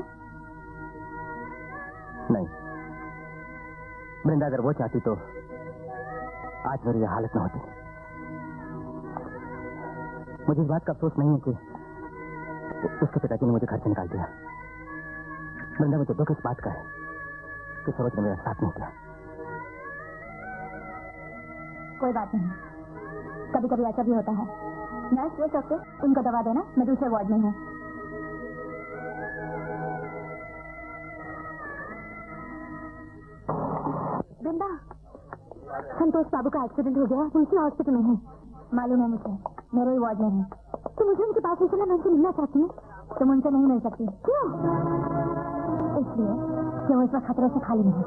नहीं, वृंदा अगर वो चाहती तो आज मेरी ये हालत न होती। मुझे इस बात का अफसोस नहीं है कि उसके पिताजी ने मुझे घर से निकाल दिया। वृंदा, मुझे दुख इस बात का है कि सरोज ने मेरा साथ नहीं किया। कोई बात नहीं, कभी कभी ऐसा भी होता है। नर्स, वो डॉक्टर, उनको दवा देना, मैं दूसरे वार्ड में हूँ। वृंदा, संतोष बाबू का एक्सीडेंट हो गया, दूसरे हॉस्पिटल में है। मालूम है मुझे, मेरे ही वार्ड में है। तो मुझे उनके पास ले चला, मैं उनसे मिलना चाहती हूँ। तुम उनसे नहीं मिल सकती। क्यों? इसलिए कि वो इस वक्त खतरे से खाली नहीं।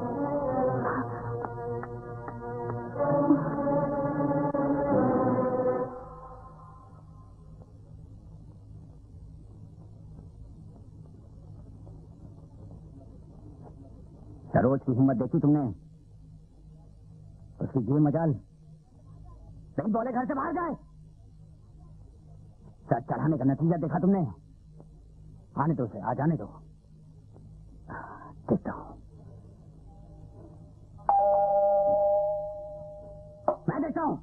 सरोज की हिम्मत देखी तुमने? उसकी ये मजाल नहीं बोले घर से बाहर जाए। सर चढ़ाने का नतीजा देखा तुमने? आने दो उसे, आ जाने दो, देखता हूं, मैं देखता हूं।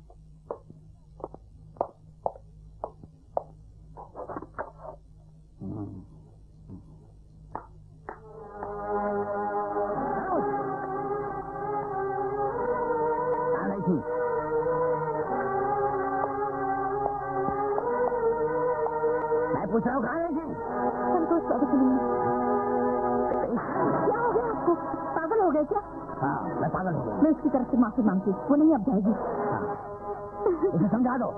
मैं पूछ रहा हूँ कहाँ गई थी? संतोष बाबू के लिए। क्या हो गया आपको? पागल हो गए क्या? हाँ, मैं पागल हो गया। मैं उसकी तरफ से माफी मांगती हूँ, वो नहीं अब जाएगी। उसे समझा दो।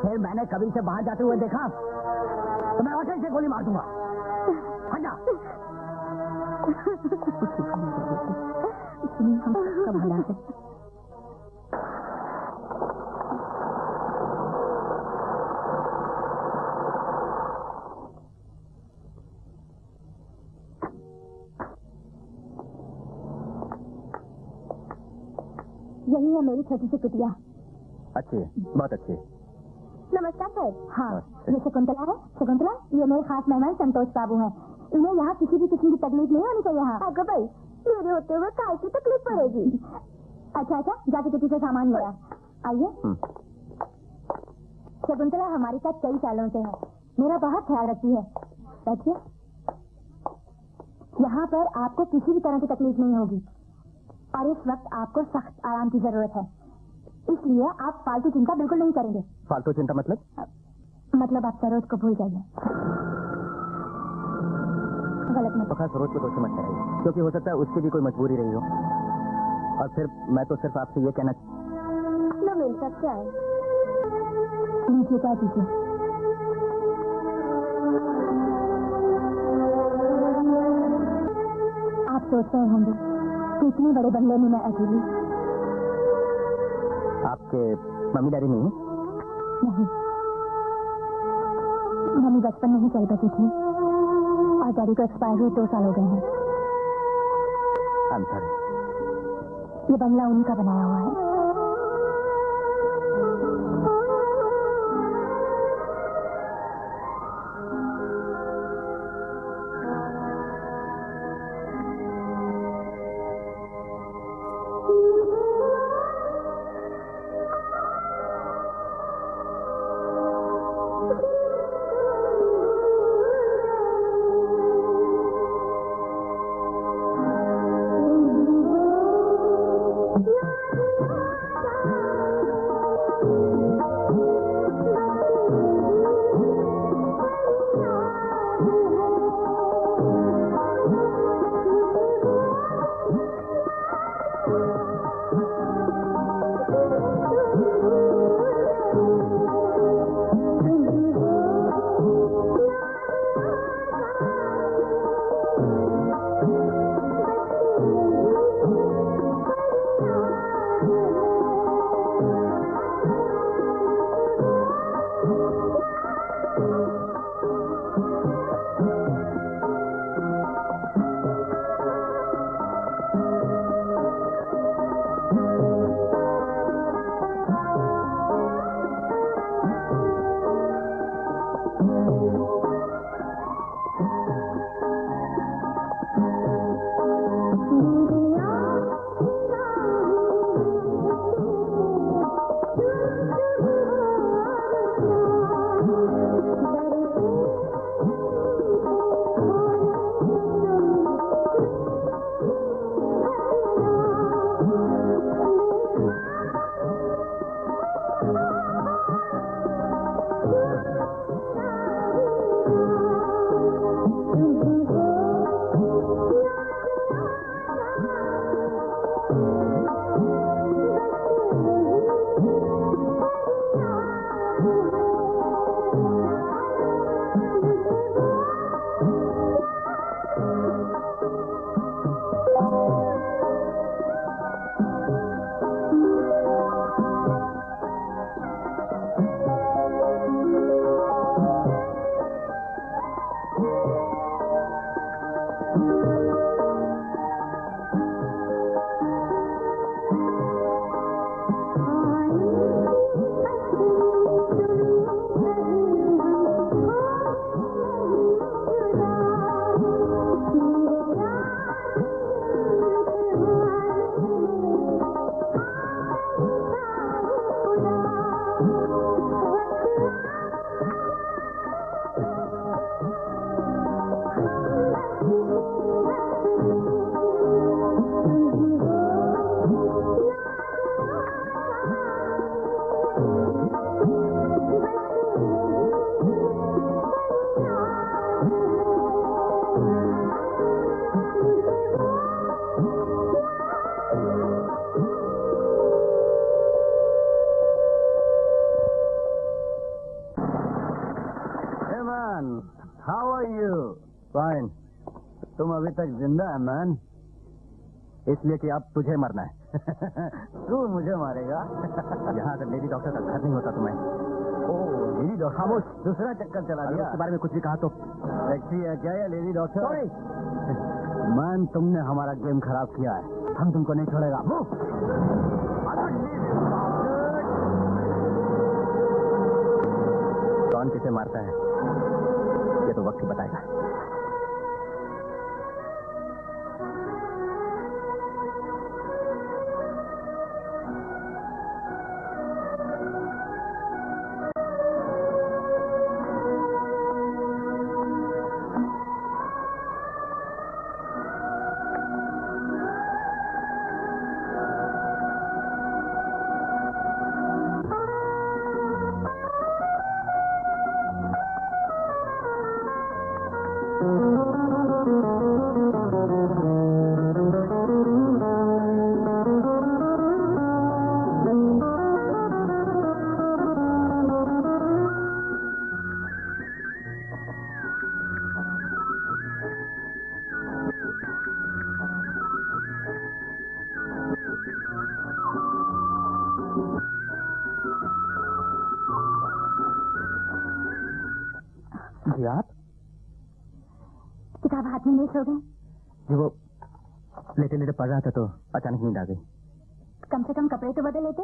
फिर मैंने कभी से बाहर जाते हुए देखा तो मैं वाकई से गोली मार दूंगा। हट जा। इसलिए हम सबका भला है। यही है मेरी छोटी सी कुटिया। अच्छी है, बहुत अच्छी है। नमस्कार सर। हाँ, नमस्ते। ये शकुंतला है। शकुंतला, ये मेरे खास मेहमान संतोष बाबू हैं। इन्हें यहाँ किसी भी किस्म की तकलीफ नहीं होनी चाहिए। हाँ अगर भाई मेरे होते हुए काय की तकलीफ पड़ेगी। अच्छा जाके किसी से सामान लिया। आइए। शकुंतला हमारे साथ कई सालों से है, मेरा बहुत ख्याल रखती है। बैठिए। यहाँ पर आपको किसी भी तरह की तकलीफ नहीं होगी और इस वक्त आपको सख्त आराम की जरूरत है, इसलिए आप फालतू चिंता बिल्कुल नहीं करेंगे। फालतू चिंता मतलब आप सरोज को भूल जाइए। गलत मत। पक्का सरोज को दोषी मत ठहराइए, क्योंकि हो सकता है उसकी भी कोई मजबूरी रही हो। और फिर मैं तो सिर्फ आपसे ये कहना लो मेरे साथ क्या है, नीचे क्या कीजिए। आप सोच रहे होंगे कि इतने बड़े बंगले में मैं अकेली। आपके मम्मी डैडी नहीं? नहीं, मम्मी बचपन में ही चल बची थी और डैडी को एक्सपायर हुए 2 साल हो गए हैं। I'm sorry। ये बंगला उन्हीं का बनाया हुआ है। How are you? Fine. तुम अभी तक जिंदा है मैन? इसलिए कि अब तुझे मरना है। तू मुझे मारेगा? यहाँ अगर लेडी डॉक्टर का घर नहीं होता तो मैं। ओह लेडी डॉक्टर, खामोश, दूसरा चक्कर चला अगर दिया। उसके बारे में कुछ भी कहा तो सेक्सी है क्या ये लेडी डॉक्टर? मैन तुमने हमारा गेम खराब किया है, हम तुमको नहीं छोड़ेगा। कौन किसे मारता है ये तो वक्त ही बताएगा। जी आप? किताब हाथ में नहीं सो गए? जी वो लेटे लेटे पढ़ रहा था तो अचानक नींद आ गई। कम से कम कपड़े तो बदल लेते।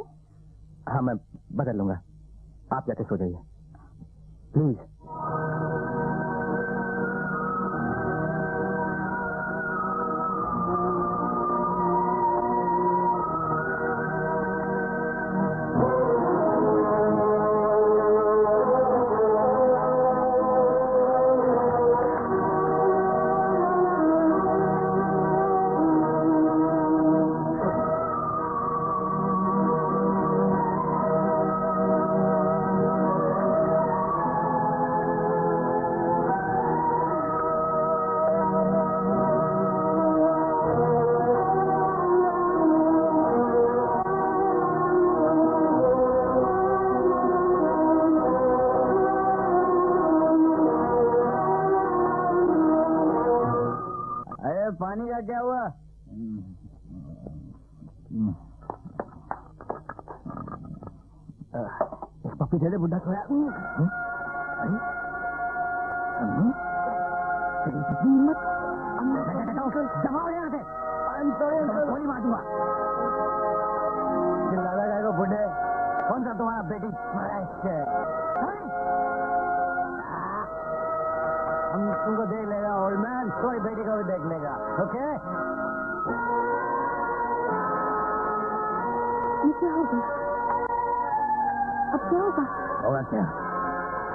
हाँ मैं बदल लूंगा, आप जाके सो जाइए प्लीज। पानी का क्या हुआ? पप्पी दे दे, बुढ़ा सोया। हिम्मत दबाओ यहाँ से, गोली मार दूंगा। चिल्लाता जाएगा बुढ़े, कौन सा तुम्हारा बेटी हम तुमको देख लेगा ओल्ड मैन, कोई बेटी को भी देख लेगा। ओके ये क्या होगा? अब क्या होगा? होगा क्या?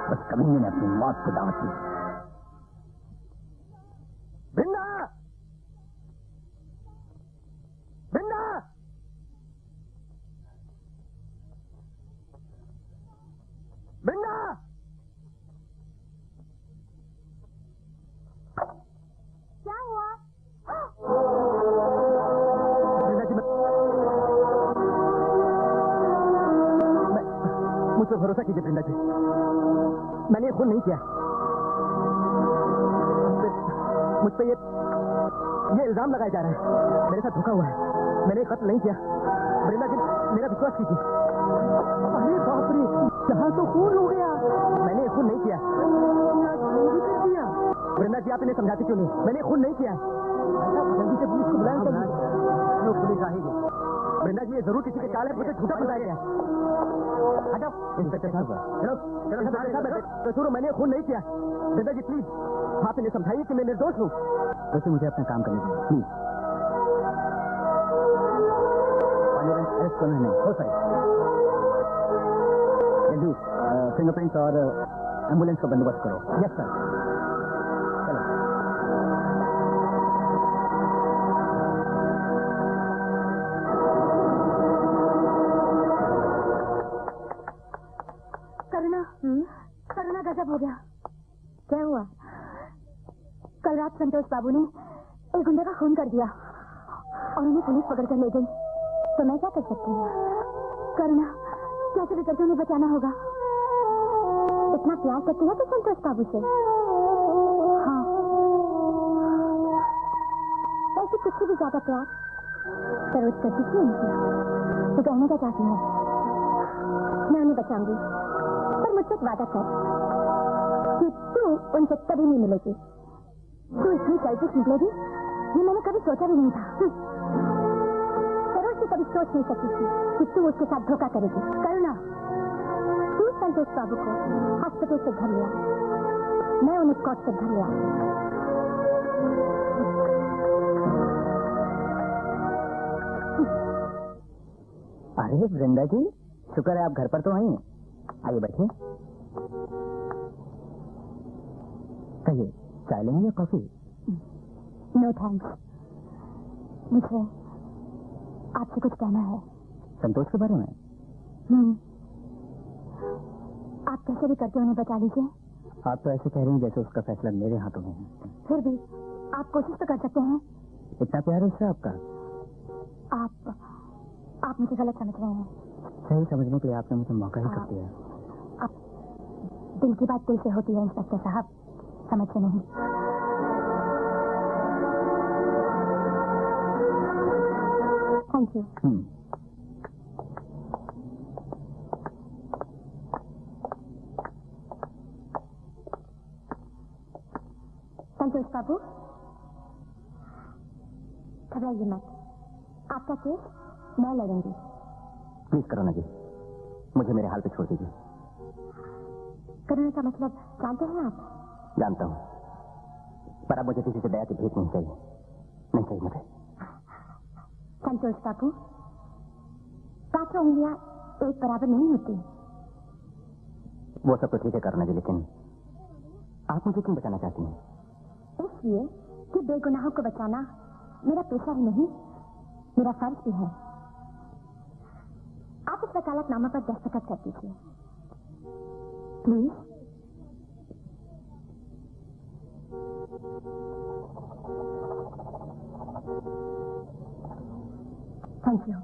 बस कमीने ने अपनी मौत को दावत दी। बिन्दा, बिन्दा, बिन्दा, क्या हुआ? मुझ पर भरोसा कीजिए वृंदा जी, मैंने ये खून नहीं किया। मुझ पे ये इल्जाम लगाया जा रहा है, मेरे साथ धोखा हुआ है, मैंने कत्ल नहीं किया। वृंदा जी मेरा विश्वास कीजिए। अरे बाप रे, यहाँ तो खून हो गया। मैंने ये खून नहीं किया। कर दिया। वृंदा जी आप इन्हें समझाते क्यों नहीं? मैंने खून नहीं किया। जल्दी से पुलिस को बुलाएं। पुलिस आएगी। वृंदा जी ये जरूर किसी के चाल है, मुझे झूठा बताया गया। हटाओ इंस्पेक्टर साहब, चलो चलो कसूर, मैंने खून नहीं किया। वृंदा जी प्लीज आप इन्हें समझाइए कि मैं निर्दोष हूँ। वैसे मुझे अपना काम करने दीजिए प्लीज। अरेस्ट करना नहीं हो सके। जल्दी फिंगरप्रिंट्स और एम्बुलेंस का बंदोबस्त करो। Yes sir. चलो करुणा गजब हो गया। क्या हुआ? कल रात संतोष बाबू ने एक गुंडे का खून कर दिया और उन्हें पुलिस पकड़ कर ले गई। तो मैं क्या कर सकती हूँ? करुणा कैसे भी करके उन्हें बचाना होगा। इतना प्यार करती है तो संतोष बाबू से। हाँ ऐसे किसी भी ज्यादा प्यार जरूरत करती थी उनकी। तो कहने का चाहती है मैं उन्हें बचाऊंगी, पर मुझसे एक वादा कर कि तू उनसे कभी नहीं मिलेगी। तू इतनी सेल्फिश निकलेगी ये मैंने कभी सोचा भी नहीं था। सरोज से कभी सोच नहीं सकती थी कि तू उसके साथ धोखा करेगी। करुणा तू संतोष बाबू को हॉस्पिटल से घर लिया, मैं उन्हें कोर्ट से घर लिया। अरे वृंदा जी शुक्र है आप घर पर तो आई हैं। आइए बैठिए। कहिए चाय लेंगे या कॉफी? नो थैंक्स, मुझे आपसे कुछ कहना है। संतोष के बारे में? आप कैसे भी करके उन्हें बचा लीजिए। आप तो ऐसे कह रही हैं जैसे उसका फैसला मेरे हाथों में है। फिर भी आप कोशिश तो कर सकते हैं। इतना प्यार है उससे आपका? आप मुझे गलत समझ रहे हैं। सही समझने के लिए आपने मुझे मौका ही कर दिया। अब दिल की बात दिल से होती है इंस्पेक्टर साहब, समझ से नहीं। Thank you. संतोष बाबू, घबराइए मत, आपका केस मैं लड़ूंगी। प्लीज करुणा जी, मुझे मेरे हाल पे छोड़ दीजिए। करुणा का मतलब जानते हैं आप? जानता हूँ, पर अब मुझे किसी से दया की भीख नहीं चाहिए, नहीं चाहिए मुझे। संतोष बाबू, पांचों उंगलियां एक बराबर नहीं होती। वो सब तो ठीक है करुणा जी, लेकिन आप मुझे क्यों बचाना चाहती हैं? इसलिए कि बेगुनाहों को बचाना मेरा पेशा ही नहीं, मेरा फर्ज भी है। आप इस वकालतनामा पर दस्तखत कर दीजिए प्लीज। Thank you.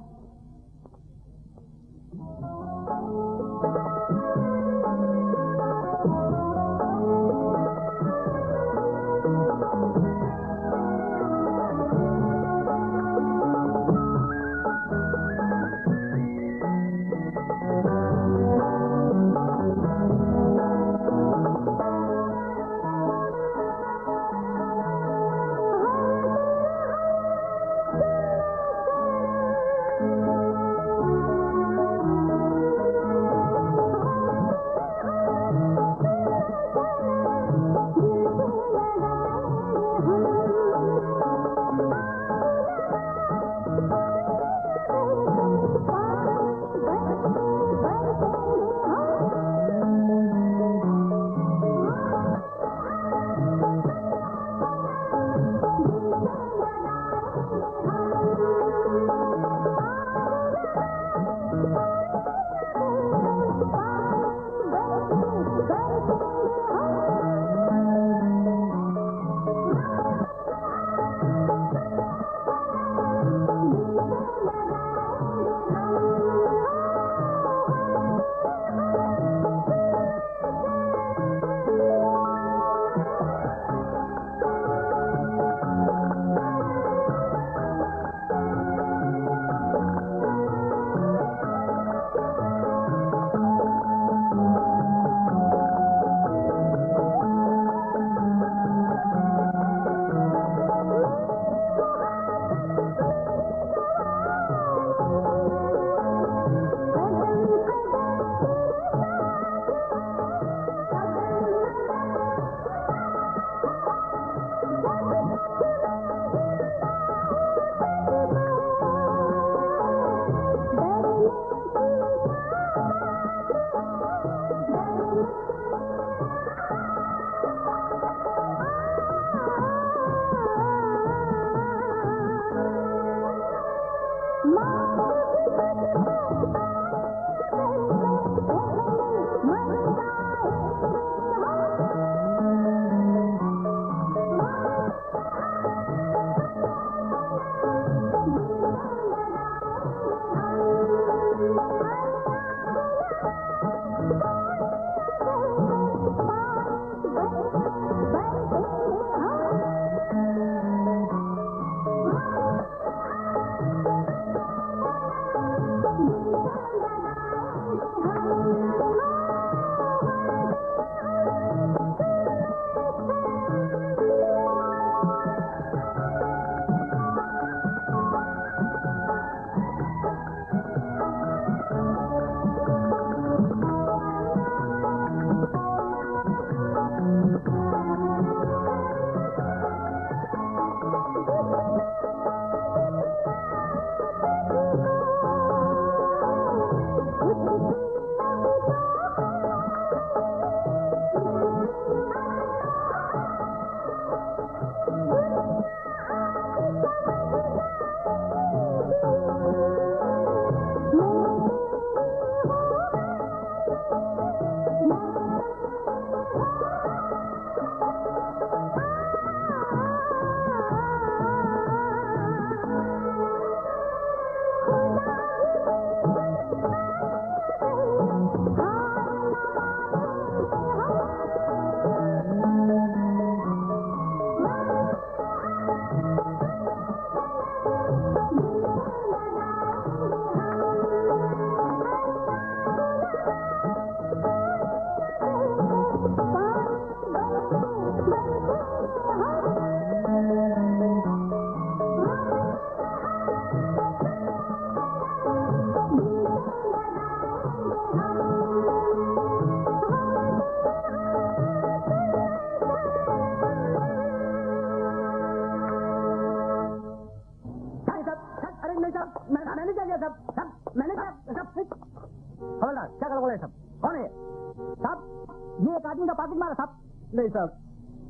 ये एक आदमी का पॉकेट मारा साहब। नहीं साहब,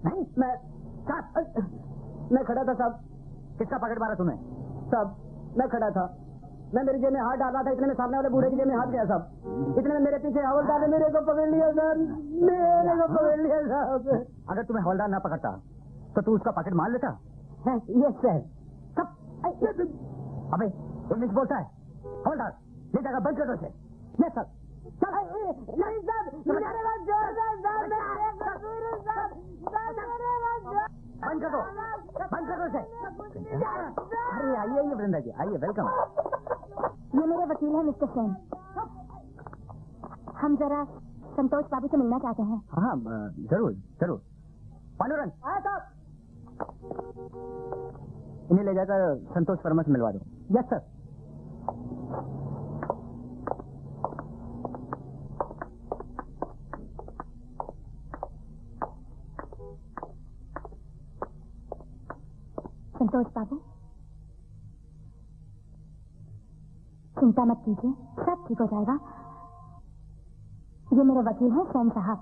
नहीं मैं खड़ा था साहब। किसका पॉकेट मारा तूने? साहब मैं खड़ा था, मैं मेरी जेब में हाथ डाल रहा था, इतने में सामने वाले बूढ़े की जेब में हाथ गया साहब। इतने में मेरे पीछे हवलदार ने मेरे को पकड़ लिया सर, मेरे को पकड़ लिया साहब। अगर तुम्हें हवलदार ना पकड़ता तो तू उसका पॉकेट मार लेता? Yes sir. अबे इंग्लिश बोलता है। हवलदार ये जगह बंद कर दो इसे। Yes sir. चल। नहीं सर, मेरे पास जोर सर, बंद कर दो, बंद कर दो इसे। अरे आइए वृंदा जी, आइए, वेलकम। ये मेरे वकील है मिस्टर सेन। हम जरा संतोष बाबू से मिलना चाहते हैं। हाँ जरूर जरूर। पांडुरंग इन्हें ले जाकर संतोष वर्मा से मिलवा दो। Yes sir. संतोष बाबू चिंता मत कीजिए, सब ठीक हो जाएगा। ये मेरे वकील हैं सेन साहब।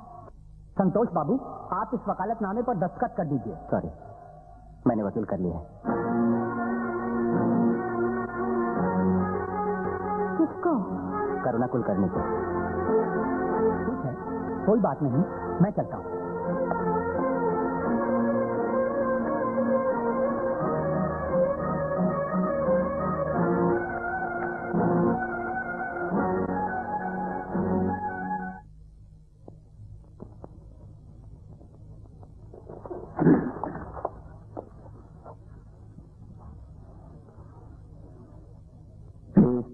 संतोष बाबू, आप इस वकालतनामे पर दस्तखत कर दीजिए। सॉरी, मैंने वकील कर लिया है। किसको? करुणा कुलकर्णी को। ठीक है, कोई बात नहीं, मैं चलता हूँ।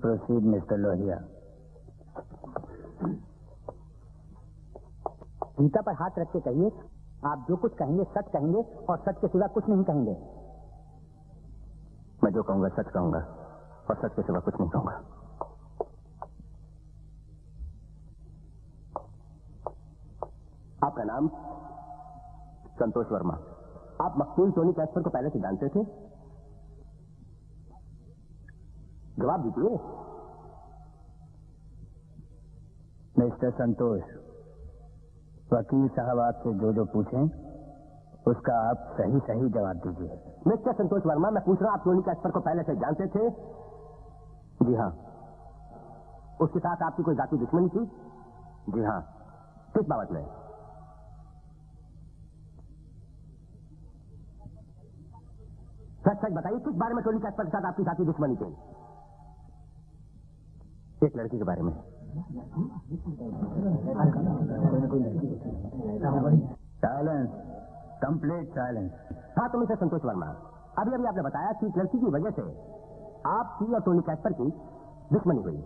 Proceed mister Lohia. गीता पर हाथ रख के कहिए, आप जो कुछ कहेंगे सच कहेंगे और सच के सिवा कुछ नहीं कहेंगे। मैं जो कहूंगा सच कहूंगा और सच के सिवा कुछ नहीं कहूंगा। आपका नाम? संतोष वर्मा। आप मकतूल टोनी कैस्पर को पहले से जानते थे? जवाब दीजिए। मिस्टर संतोष, वकील साहब आपसे जो जो पूछें उसका आप सही सही जवाब दीजिए। मिस्टर संतोष वर्मा, मैं पूछ रहा हूं आप टोनी कैस्पर को पहले से जानते थे? जी हाँ। उसके साथ आपकी कोई जाति दुश्मनी थी? जी हाँ। किस बाबत में? सच सच बताइए, किस बारे में टोनी कैस्पर के साथ आपकी जाति दुश्मनी थी? एक लड़की के बारे में। Silence, complete silence. हाँ तो मिस्टर संतोष वर्मा, अभी अभी आपने बताया कि इस लड़की की वजह से आपकी और टोनी कैस्पर की दुश्मनी हुई।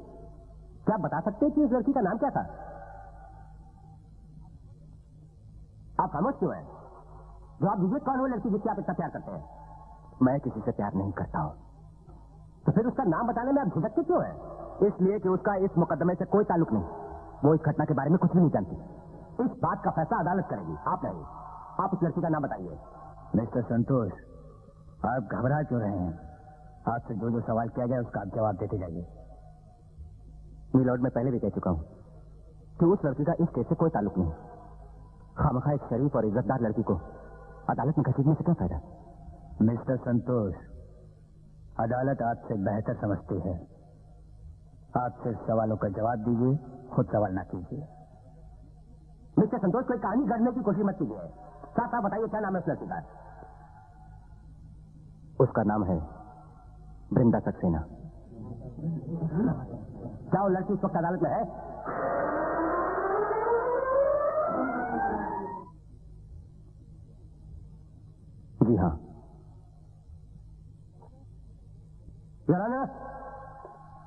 क्या आप बता सकते हैं कि उस लड़की का नाम क्या था? आप खामोश क्यों हैं? जवाब दीजिए, कौन वो लड़की जिससे आप इतना प्यार करते हैं? मैं किसी से प्यार नहीं करता हूं। तो फिर उसका नाम बताने में आप झिझकते क्यों हैं? इसलिए कि उसका इस मुकदमे से कोई ताल्लुक नहीं। वो इस घटना के बारे में कुछ भी नहीं जानती। इस बात का फैसला अदालत करेगी, आप नहीं। आप उस लड़की का नाम बताइए। मिस्टर संतोष, आप घबरा क्यों रहे हैं? आपसे जो जो सवाल किया जाए उसका आप जवाब देते जाइए। मिलॉर्ड, मैं पहले भी कह चुका हूं कि उस लड़की का इस केस से कोई ताल्लुक नहीं। खामखा एक शरीफ और इज्जतदार लड़की को अदालत में घसीटने से क्या फायदा? मिस्टर संतोष, अदालत आपसे बेहतर समझती है। आप सिर्फ सवालों का जवाब दीजिए, खुद सवाल ना कीजिए। मिस्टर संतोष, कोई कहानी गढ़ने की कोशिश मत कीजिए। साथ साथ बताइए, क्या नाम है उस लड़की का? उसका नाम है वृंदा सक्सेना। क्या वो लड़की उस वक्त अदालत में है? जी हाँ। योर ऑनर,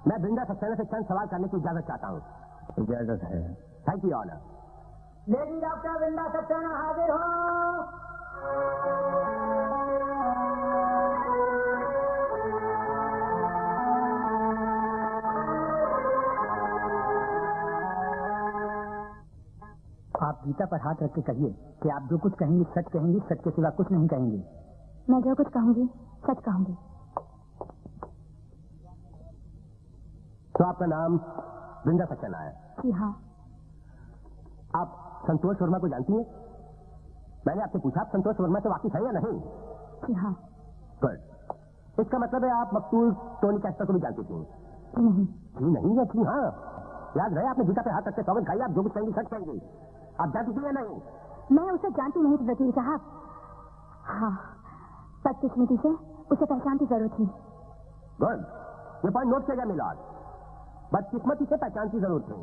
मैं वृंदा सक्सेना से चंद सवाल करने की इजाजत चाहता हूँ। इजाजत है। Thank you honour. Lady doctor Vrinda Saxena हाजिर हो। आप गीता पर हाथ रख के कहिए कि आप जो कुछ कहेंगी सच कहेंगी, सच के सिवा कुछ नहीं कहेंगी। मैं जो कुछ कहूंगी सच कहूंगी। तो आपका नाम वृंदा सक्सेना है? जी हाँ। आप संतोष वर्मा को जानती है? मैंने आपसे पूछा आप संतोष वर्मा से वाकिफ है या नहीं? जी हाँ। गुड। इसका मतलब है आप मकतूल टोनी कैस्पर को भी जानती थी? नहीं। जी नहीं या जी हाँ? याद रहे आपने जूता पे हाथ रख के सौगंध खाई, आप जो कुछ कहेंगी सच कहेंगी। आप जानती थी या नहीं? मैं उसे जानती नहीं थी वकील साहब। हाँ, बदकिस्मती से उसे पहचानती जरूर थी। गुड, ये पॉइंट नोट किया जाए मिलॉर्ड। बदकिस्मती से पहचानती जरूर थी।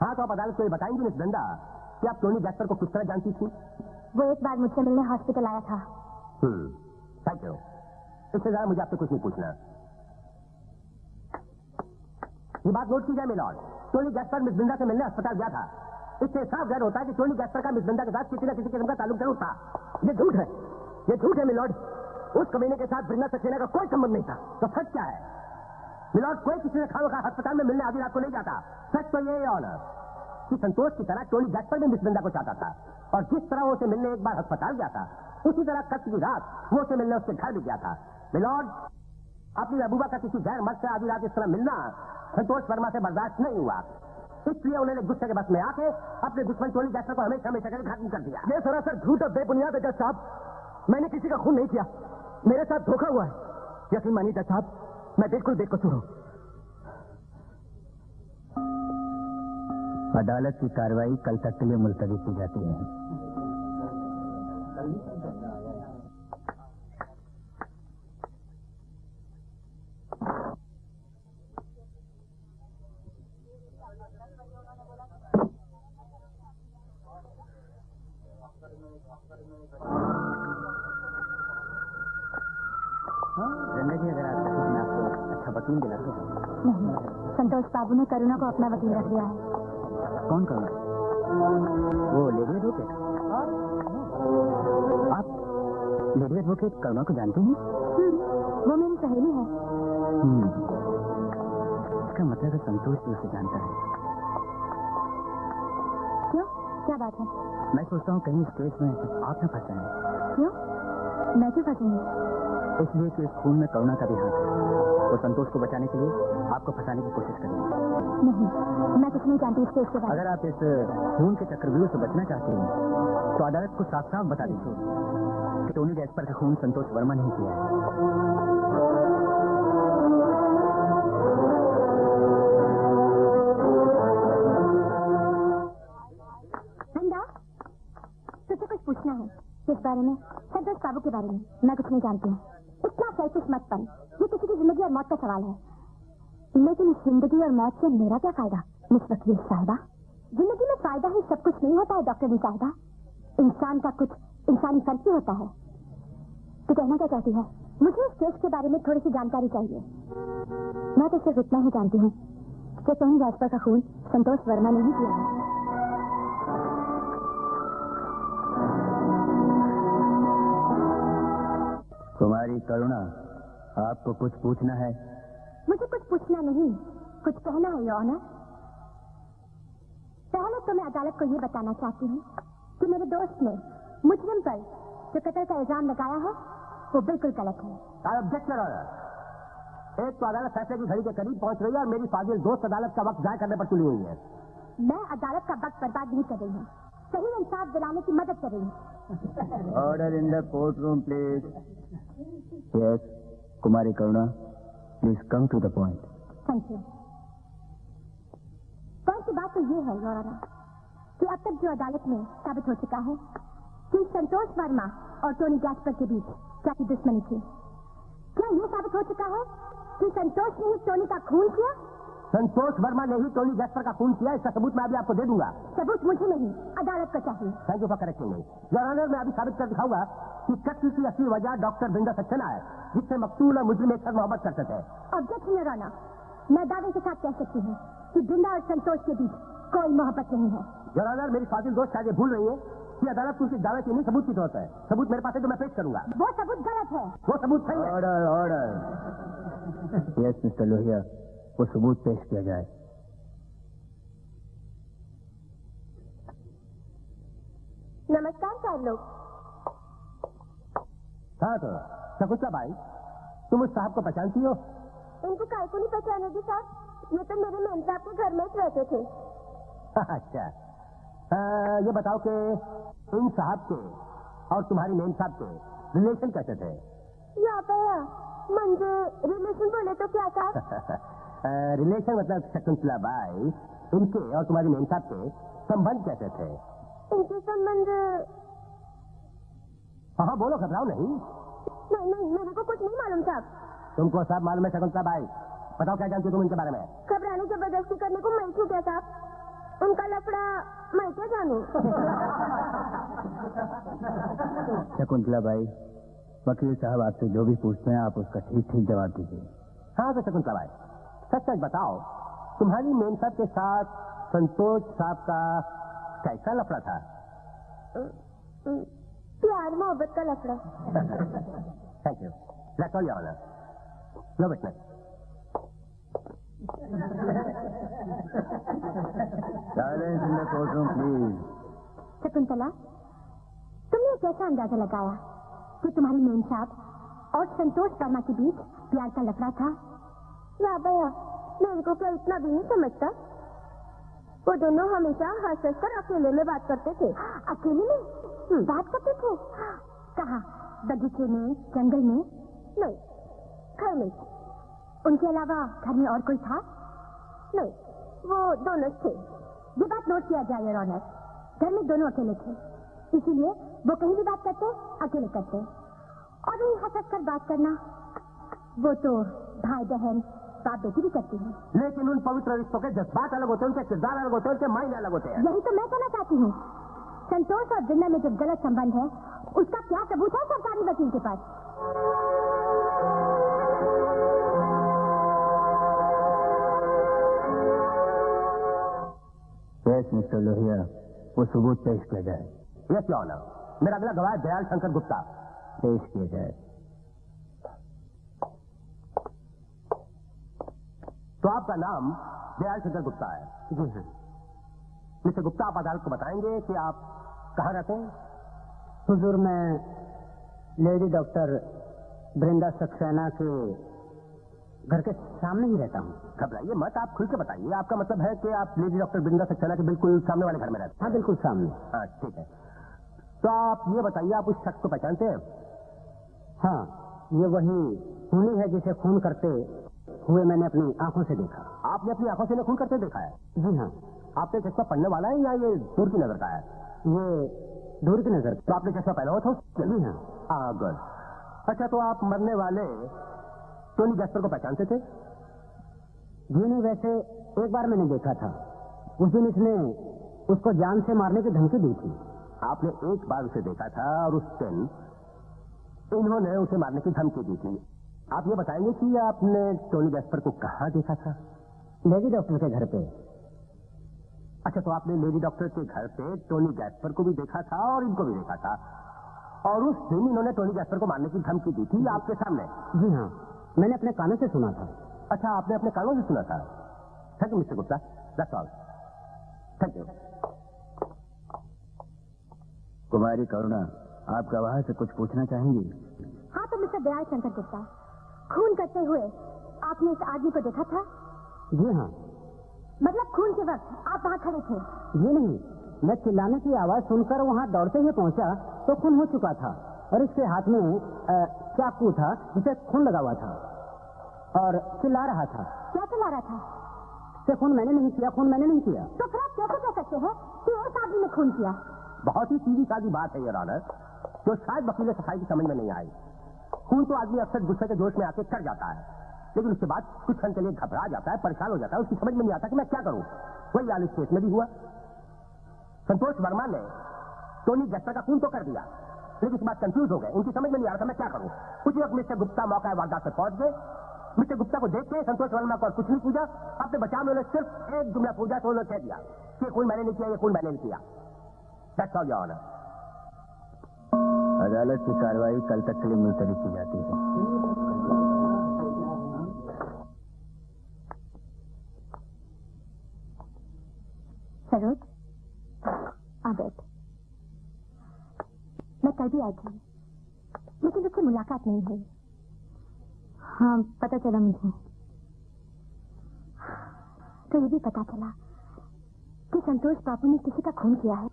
हाँ, तो आप अदालत को ये बताएंगी मिस ब्रेंडा कि आप टोनी जैस्पर को किस तरह जानती थी? वो एक बार मुझसे मिलने हॉस्पिटल आया था। Thank you. इससे ज्यादा मुझे आपसे कुछ नहीं पूछना। ये बात नोट की जाए milord, Tony Jasper miss Brenda से मिलने अस्पताल गया था। इससे साफ जाहिर होता है कि टोनी जैस्पर का मिस ब्रेंडा के साथ किसी न किसी किस्म का ताल्लुक जरूर था। ये झूठ है, ये झूठ है मिलॉर्ड। उस कमीने के साथ ब्रेंडा सक्सेना का कोई संबंध नहीं था। तो सच क्या है मिलॉर्ड? कोई किसी ने खामखा अस्पताल में मिलने आधी रात को नहीं जाता। सच तो ये ऑनर कि संतोष की तरह टोनी जैस्पर भी मिस ब्रेंडा को चाहता था, और जिस तरह वो उसे मिलने एक बार अस्पताल गया था, उसी तरह कल की रात वो उसे मिलने उसके घर भी गया था। मिलॉर्ड, अपनी महबूबा का किसी गैर मर्द से आधी रात इस तरह मिलना संतोष वर्मा से बर्दाश्त नहीं हुआ। इसलिए उन्होंने गुस्से के बस में आके अपने दुश्मन टोनी जैस्पर को हमेशा हमेशा के लिए खत्म कर दिया। ये सरासर झूठ और बेबुनियाद है जज साहब। मैंने किसी का खून नहीं किया, मेरे साथ धोखा हुआ है। यकीन मानिए जज साहब, मैं बिल्कुल बेकसूर हूं। अदालत की कार्रवाई कल तक के लिए मुलतवी की जाती है। जिंदगी अगर आप मैं आपको अच्छा वकील दिला दूं। नहीं, संतोष बाबू ने करुणा को अपना वकील रख दिया है। कौन करुणा? वो लेडी एडवोकेट? आप लेडी एडवोकेट करुणा को जानते हैं? वो मेरी सहेली है। इसका मतलब है संतोष भी उसे जानता है। क्यों, क्या बात है? मैं सोचता हूँ कहीं इस केस में आप न फंस जाएं। क्यों, मैं क्यों फंसूंगी? इसलिए कि इस खून में करुणा का भी हाथ है। वो संतोष को बचाने के लिए आपको फंसाने की कोशिश करेंगे। नहीं, मैं कुछ नहीं जानती इस केस के बारे में। अगर आप इस खून के चक्रव्यूह से बचना चाहते हैं तो अदालत को साफ साफ बता दीजिए कि टोनी जैस्पर का खून संतोष वर्मा नहीं किया है। वृंदा, तुझसे कुछ पूछना है। किस बारे में? संतोष बाबू के बारे में। मैं कुछ नहीं जानती हूँ। इतना सेल्फिश मत बन। ये किसी की जिंदगी और मौत का सवाल है। लेकिन इस जिंदगी और मौत से मेरा क्या फायदा मिस वकील साहिबा? जिंदगी में फायदा ही सब कुछ नहीं होता है डॉक्टर साहिबा। इंसान का कुछ इंसानी फर्ज भी होता है। तो कहना क्या चाहती है? मुझे इस केस के बारे में थोड़ी सी जानकारी चाहिए। मैं तो सिर्फ इतना ही जानती हूँ कि टोनी जैस्पर का खून संतोष वर्मा ने ही किया है। कुमारी करुणा, आपको कुछ पूछना है? मुझे कुछ पूछना नहीं, कुछ कहना है योर ऑनर। पहले तो मैं अदालत को ये बताना चाहती हूँ कि मेरे दोस्त ने मुजरिम पर जो कत्ल का इल्जाम लगाया है वो बिल्कुल गलत है। Objection order. एक तो अदालत फैसले की घड़ी के करीब पहुंच रही है और मेरी फाजिल दोस्त अदालत का वक्त जाया करने पर तुली हुई है। मैं अदालत का वक्त बर्बाद नहीं कर रही हूँ, सही इंसाफ दिलाने की मदद कर रही हूँ। Order in the court room please. Yes, Kumari Karuna, please come to the point. Thank you. Point की बात तो ये है योर ऑनर कि अब तक जो अदालत में साबित हो चुका है कि संतोष वर्मा और टोनी जैस्पर के बीच क्या की दुश्मनी थी। क्या ये साबित हो चुका है कि संतोष ने ही टोनी का खून किया? संतोष वर्मा ने ही टोनी जैस्पर का खून किया। इसका सबूत मैं अभी आपको दे दूंगा। सबूत मुझे नहीं, अदालत को चाहिए। Thank you for correcting me. Your honour, मैं अभी साबित कर दिखाऊंगा कि कत्ल की असली वजह डॉक्टर ब्रेंडा सक्सेना है, जिससे मकतूल और मुजरिम एक साथ मोहब्बत करते थे। ऑब्जेक्शन योर ऑनर, मैं दावे के साथ कह सकती हूँ कि ब्रेंडा और संतोष के बीच कोई मोहब्बत नहीं है। योर ऑनर, मेरी फाजिल दोस्त शायद ये भूल रही है कि अदालत को दावे की नहीं सबूत की जरूरत है। सबूत मेरे पास है जो मैं पेश करूंगा। वो सबूत गलत है। वो सबूत सही है। Order order. Yes mister Lohia, वो सबूत पेश किया जाए। नमस्कार साहब लोग। हाँ तो शकुंतला भाई, तुम उस साहब को पहचानती हो? इनको काय को नहीं पहचानेगी साहब? ये तो मेरे मेम साहब के घर में ही रहते थे। अच्छा, ये बताओ कि इन साहब के और तुम्हारी मेम साहब के रिलेशन कैसे थे? या भैया मंजे रिलेशन बोले तो क्या साहब? रिलेशन मतलब शकुंतला बाई, इनके और तुम्हारी मेम साहब के संबंध कैसे थे? इनके संबंध हाँ बोलो, घबराओ नहीं। नहीं नहीं मेरे को कुछ नहीं मालूम साहब। तुमको सब मालूम है शकुंतला बाई? बताओ क्या जानती हो तुम इनके बारे में? घबराने जबरदस्ती करने को मैं क्यों क्या साहब? उनका लफड़ा मैं क्या जानू? शकुंतला बाई, वकील साहब आपसे जो भी पूछते हैं आप उसका ठीक ठीक जवाब दीजिए। हाँ तो शकुंतला बाई, सच सच बताओ, तुम्हारी मेम साहब के साथ संतोष साहब का कैसा लफड़ा था? प्यार मोहब्बत का लफड़ा। Thank you, that's all your honour. No witness. Silence in the courtroom please. Shakuntala, तुमने कैसा अंदाजा लगाया कि तुम्हारी मेम साहब और संतोष वर्मा के बीच प्यार का लफड़ा था? या भैया, मेरे को क्या इतना भी नहीं समझता? वो दोनों हमेशा हंस हंस कर अकेले में बात करते थे। अकेले में बात करते थे? कहाँ? बगीचे में, जंगल में? नहीं, घर में। उनके अलावा घर में और कोई था? नहीं, वो दोनों थे। ये बात नोट किया जाए योर ऑनर। घर में दोनों अकेले थे, इसीलिए वो कहीं भी बात करते अकेले करते। और यही हंस हंस कर बात करना, वो तो भाई बहन बाप बेटी भी करती है। लेकिन उन पवित्र रिश्तों के जज्बात अलग होते हैं, उनके किरदार अलग होते हैं, उनके मायने अलग होते हैं। यही तो मैं कहना चाहती हूँ। संतोष और वृंदा में जो गलत संबंध है उसका क्या सबूत है सरकारी वकील के पास? यस मिस्टर लोहिया, वो सबूत पेश किया जाए। Yes your honour. मेरा अगला गवाह दयाल शंकर गुप्ता। पेश किया जाए। तो आपका नाम दयाल शंकर गुप्ता है? जी हाँ। मिस्टर गुप्ता, आप अदालत को बताएंगे कि आप कहाँ रहते हैं? हुजूर, मैं लेडी डॉक्टर वृंदा सक्सेना के घर के सामने ही रहता हूँ। घबराइए मत, आप खुल के बताइए। आपका मतलब है कि आप लेडी डॉक्टर वृंदा सक्सेना के बिल्कुल सामने वाले घर में रहते हैं? हाँ, बिल्कुल सामने। हाँ ठीक है। तो आप ये बताइए, आप उस शख्स को पहचानते हैं? हाँ, ये वही खूनी है जिसे खून करते हुए मैंने अपनी आंखों से देखा। आपने अपनी आंखों से इन्हें खून करते देखा है? जी हाँ। आपने चश्मा पढ़ने वाला है या ये दूर की नजर का है? ये दूर की नजर। तो आपने चश्मा पहना हुआ था? जी हाँ। गुड। अच्छा, तो आप मरने वाले टोनी गैस्पर को पहचानते थे? जी नहीं, वैसे एक बार मैंने देखा था। उस दिन इसने उसको जान से मारने की धमकी दी थी। आपने एक बार उसे देखा था और उस दिन इन्होंने उसे मारने की धमकी दी थी। आप ये बताएंगे कि आपने टोनी गैस्पर को कहाँ देखा था? लेडी डॉक्टर के घर पे। अच्छा, तो आपने लेडी डॉक्टर के घर पे टोनी गैस्पर को भी देखा था और इनको भी देखा था, और उस दिन इन्होंने टोनी गैस्पर को मारने की धमकी दी थी आपके सामने? जी हाँ, मैंने अपने कानों से सुना था। अच्छा, आपने अपने कानों से सुना था। Thank you mister Gupta, that's all. Thank you. Kumari Karuna, आप गवाह से कुछ पूछना चाहेंगी? हाँ तो मिस्टर दयाल शंकर गुप्ता, खून करते हुए आपने इस आदमी को देखा था? जी हाँ। मतलब खून के वक्त आप वहाँ खड़े थे? जी नहीं, मैं चिल्लाने की आवाज सुनकर वहाँ दौड़ते हुए पहुँचा तो खून हो चुका था, और इसके हाथ में चाकू था जिसे खून लगा हुआ था, और चिल्ला रहा था। क्या चिल्ला रहा था? से खून मैंने नहीं किया, खून मैंने नहीं किया। तो फिर आप कैसे कह सकते हैं कि उस आदमी ने खून किया? बहुत ही सीधी सादी बात है योर ऑनर, जो शायद वकील सफाई की समझ में नहीं आई। खून तो आदमी अक्सर गुस्से के जोश में आके कर जाता है, लेकिन उसके बाद कुछ क्षण के लिए घबरा जाता है, परेशान हो जाता है, उसकी समझ में नहीं आता कि मैं क्या करूं। वही हाल इस केस में भी हुआ। संतोष वर्मा ने टोनी गैस्पर का खून तो कर दिया, लेकिन उसके बाद कंफ्यूज हो गए, उनकी समझ में नहीं आ रहा था मैं क्या करूं। उसी वक्त मिस्टर गुप्ता मौका वारदात पर पहुंच गए। मिस्टर गुप्ता को देख के संतोष वर्मा को और कुछ नहीं पूछा, अपने बचाव में उन्होंने सिर्फ एक जुमला पूछा तो उन्होंने कह दिया कि खून मैंने नहीं किया, ये खून मैंने नहीं किया। That's all your honour. अदालत की कार्रवाई कल तक के लिए मुलतवी की जाती है। सरोज, आ बैठ। मैं कल भी आई थी, लेकिन उससे मुलाकात नहीं हुई। हाँ, पता चला मुझे। तो ये भी पता चला कि संतोष बाबू ने किसी का खून किया है।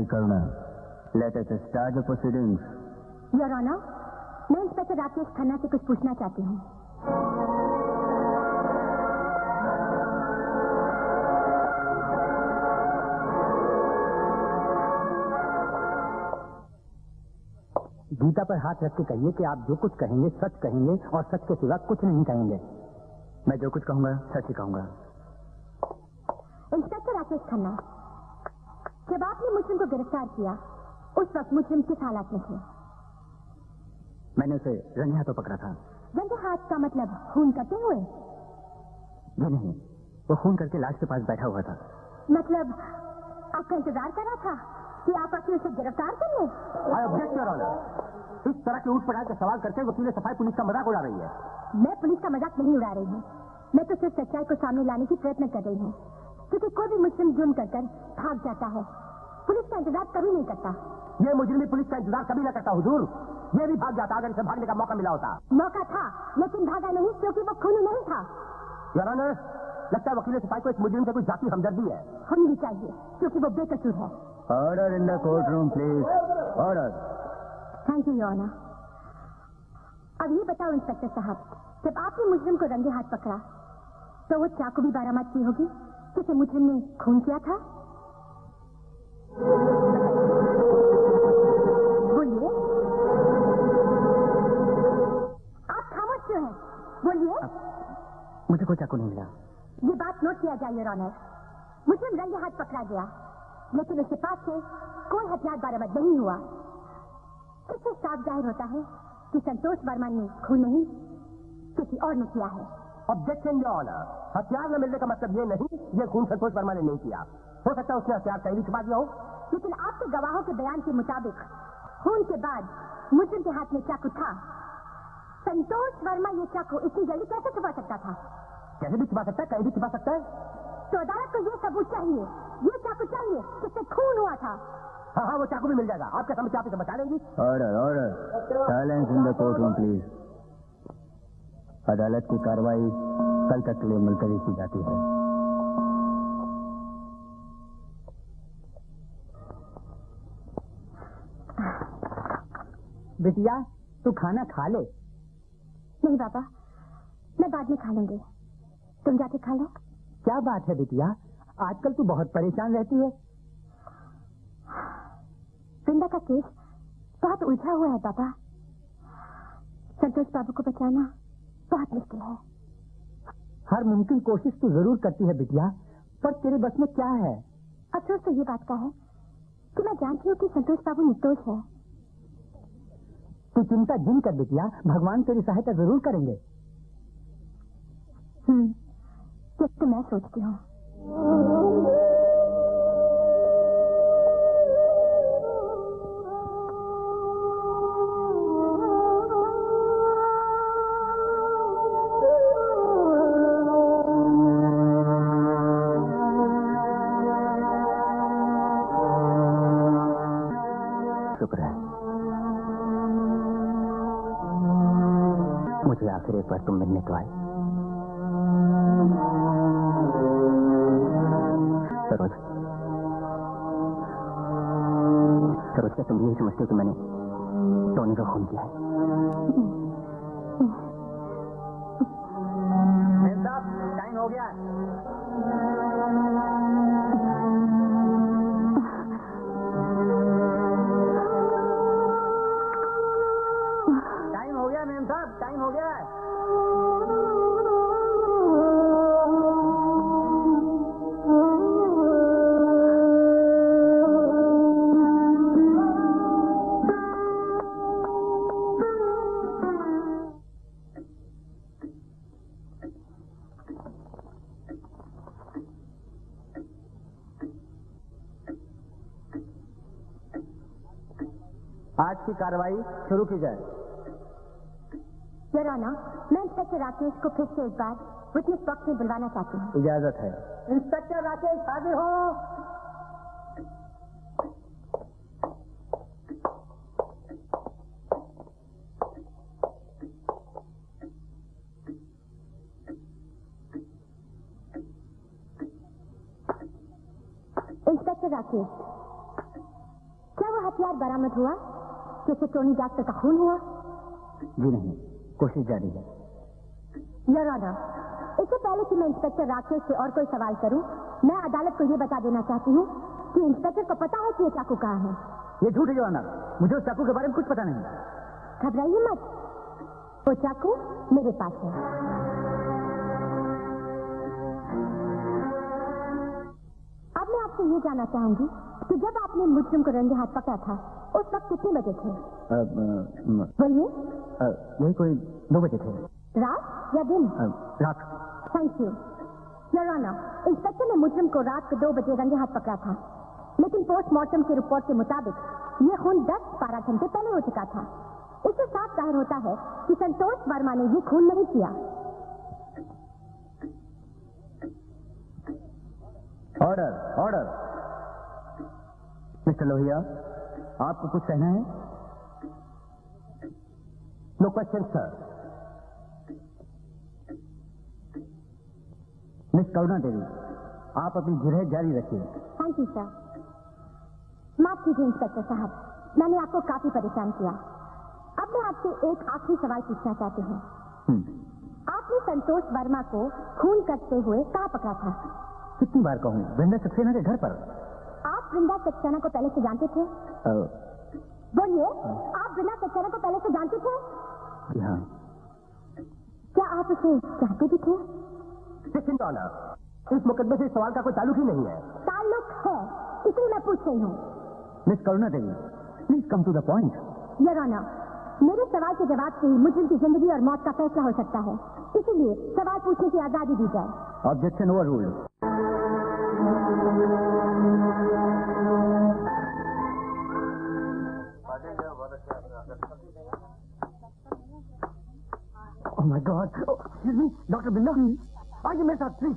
Karuna, let us start the proceedings. Your honour, मैं इंस्पेक्टर राकेश खन्ना से कुछ पूछना चाहती हूँ। गीता पर हाथ रख के कहिए कि आप जो कुछ कहेंगे सच कहेंगे और सच के सिवा कुछ नहीं कहेंगे। मैं जो कुछ कहूंगा सच ही कहूंगा। इंस्पेक्टर राकेश खन्ना, जब आपने मुजरिम को गिरफ्तार किया उस वक्त मुजरिम किस हालत में थे? मैंने उसे रंगे हाथों पकड़ा था। रंगे हाथ का मतलब खून करते हुए? जी नहीं, वो खून करके लाश के पास बैठा हुआ था। मतलब आपका इंतजार कर रहा था कि आप अपने उसे गिरफ्तार करिए? I object, Your Honor. इस तरह के ऊट पटांग के सवाल करके वकील सफाई पुलिस का मजाक उड़ा रही है। मैं पुलिस का मजाक नहीं उड़ा रही हूँ, मैं तो सिर्फ सच्चाई को सामने लाने की प्रयत्न कर रही हूँ। क्योंकि कोई भी मुजरिम जुर्म कर भाग जाता है, पुलिस का इंतजार कभी नहीं करता। ये मुजरिम पुलिस का इंतजार कभी न करता हुजूर। ये भी भाग जाता अगर इसे भागने का मौका मिला होता। मौका था लेकिन भागा नहीं क्योंकि वो खूनी नहीं था। योर ऑनर, लगता है वकील सफाई को इस मुजरिम से कोई जाती हमदर्दी है। होनी चाहिए क्योंकि वो बेकसूर है। Order in the court room please. Order. Thank you your honour. अब ये बताओ इंस्पेक्टर साहब, जब आपने मुजरिम को रंगे हाथ पकड़ा तो वो चाकू भी बरामद की होगी जिसे मुजरिम ने खून किया था? बोलिए, आप खामोश क्यों हैं? बोलिए। मुझे कोई चाकू नहीं मिला। ये बात नोट किया जाए योर ऑनर। मुजरिम रंगे हाथ पकड़ा गया लेकिन उसके पास से कोई हथियार बरामद नहीं हुआ। इससे साफ जाहिर होता है कि संतोष वर्मा ने खून नहीं किसी और ने किया है। ऑब्जेक्शन योर ऑनर, हथियार न मिलने का मतलब ये नहीं ये खून संतोष वर्मा ने नहीं किया। हो सकता है उसने हथियार कहीं भी छुपा दिया हो। लेकिन आपके गवाहों के बयान के मुताबिक खून के बाद मुजरिम के हाथ में चाकू था। संतोष वर्मा ये चाकू इतनी जल्दी कैसे छुपा सकता था? कैसे भी छुपा सकता है, कहीं भी छुपा सकता है। तो अदालत को ये सबूत चाहिए, ये चाकू चाहिए जिससे खून हुआ था। हाँ हाँ, वो चाकू भी मिल जाएगा। आपका समस्या आप इसे बचा लेंगी। Order order. Silence in the court room please. अदालत की कार्रवाई कल तक के लिए मुलतवी की जाती है। बिटिया, तू खाना खा ले। नहीं बाबा, मैं बाद में खा लूंगी, तुम जाके खा लो। क्या बात है बिटिया, आजकल तू बहुत परेशान रहती है। वृंदा का केस बहुत उलझा हुआ है बाबा। संतोष बाबू को बचाना बहुत मुश्किल है। हर मुमकिन कोशिश तू जरूर करती है बिटिया, पर तेरे बस में क्या है? अफसोस तो ये बात का है कि मैं जानती हूँ कि संतोष बाबू निर्दोष है। तू चिंता जिन कर बिटिया, भगवान तेरी सहायता जरूर करेंगे। ये तो मैं सोचती हूँ। शुक्र है, मुझे आखिर एक बार तुम मिलने तो आई। सरोज, सरोज, क्या तुम यही समझते हो कि मैंने टोनी का खून किया है? टाइम हो गया। टाइम हो गया मेम साहब, टाइम हो गया। आज की कार्रवाई शुरू की जाए। योर ऑनर, मैं इंस्पेक्टर राकेश को फिर से एक बार विटनेस बॉक्स में बुलवाना चाहती हूँ। इजाजत है। इंस्पेक्टर राकेश हाजिर हो। इंस्पेक्टर राकेश, क्या वो हथियार बरामद हुआ जिससे टोनी डॉक्टर का खून हुआ? जी नहीं, कोशिश जारी है। योर ऑनर, इससे पहले कि मैं इंस्पेक्टर राकेश से और कोई सवाल करूं, मैं अदालत को ये बता देना चाहती हूँ कि इंस्पेक्टर को पता है कि ये चाकू कहाँ है। ये झूठ है योर ऑनर, मुझे उस चाकू के बारे में कुछ पता नहीं। घबराइए मत, वो चाकू मेरे पास है। अब मैं आपसे ये जानना चाहूंगी कि जब आपने मुजरिम को रंगे हाथ पकड़ा था उस वक्त कितने बजे थे? बोलिए। यही कोई 2 बजे थे। रात या दिन? रात। Thank you your honour, inspector ने मुजरिम को रात को 2 बजे रंगे हाथ पकड़ा था, लेकिन पोस्टमार्टम की रिपोर्ट के मुताबिक ये खून 10-12 घंटे पहले हो चुका था। इससे साफ जाहिर होता है कि संतोष वर्मा ने ये खून नहीं किया। Order, order. मिस्टर लोहिया, आपको कुछ कहना है? No question sir. Miss Karuna Devi, आप अपनी जिरह जारी रखिए। Thank you sir. माफ कीजिए इंस्पेक्टर साहब, मैंने आपको काफी परेशान किया। अब मैं आपसे एक आखिरी सवाल पूछना चाहती हूँ। आपने संतोष वर्मा को खून करते हुए कहाँ पकड़ा था? कितनी बार कहूँ, वृंदा सक्सेना के घर पर। आप वृंदा सक्सेना को पहले से जानते थे? बोलिए, आप वृंदा सक्सेना को पहले से जानते थे? जी हाँ। क्या आप उसे चाहते भी थे? सेकंड ऑनर, इस मुकदमे से इस सवाल का कोई ताल्लुक ही नहीं है। ताल्लुक है, इसलिए मैं पूछ रही हूँ। Miss Karuna Devi, please come to the point. Your honour, मेरे सवाल के जवाब से ही मुजरिम की जिंदगी और मौत का फैसला हो सकता है, इसीलिए सवाल पूछने की आजादी दी जाए। Objection overruled. Oh my God! Oh, excuse me, doctor Binda, आइए मेरे साथ प्लीज।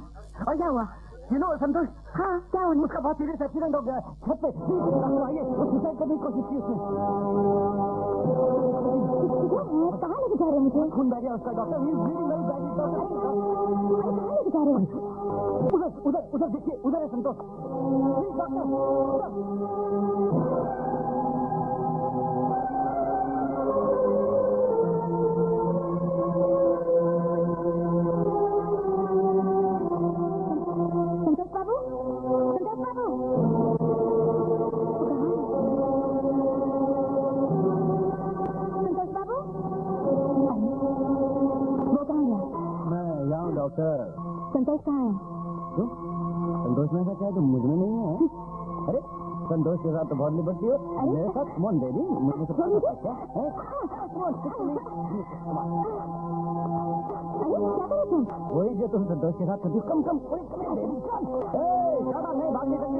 और क्या हुआ? You know, संतोष। हाँ, क्या हुआ? उसका बहुत सीरियस एक्सीडेंट हो गया है। छत पे। आइए, वो सुसाइड करने की कोशिश की उसने। कहाँ लेके जा रहे हैं मुझे? खून बह गया उसका doctor. He is bleeding very badly, doctor. कहाँ लेके जा रहे हैं? उधर, उधर, उधर देखिए, उधर है संतोष। Please doctor. संतोष बाबू, संतोष बाबू, संतोष बाबू, वो कहाँ गया? मैं यहाँ हूँ डॉक्टर। संतोष कहाँ है? क्यों? संतोष में ऐसा क्या है जो मुझ में नहीं है? अरे संतोष के साथ तो बहुत लिबर्टी हो। मेरे साथ कौन बेबी? मुझे सब पता है क्या? अरे क्या कर रहे तुम? वही जो तुम संतोष के साथ करती हो। कम कम बेबी कम। ज्यादा नहीं भागने का तुम।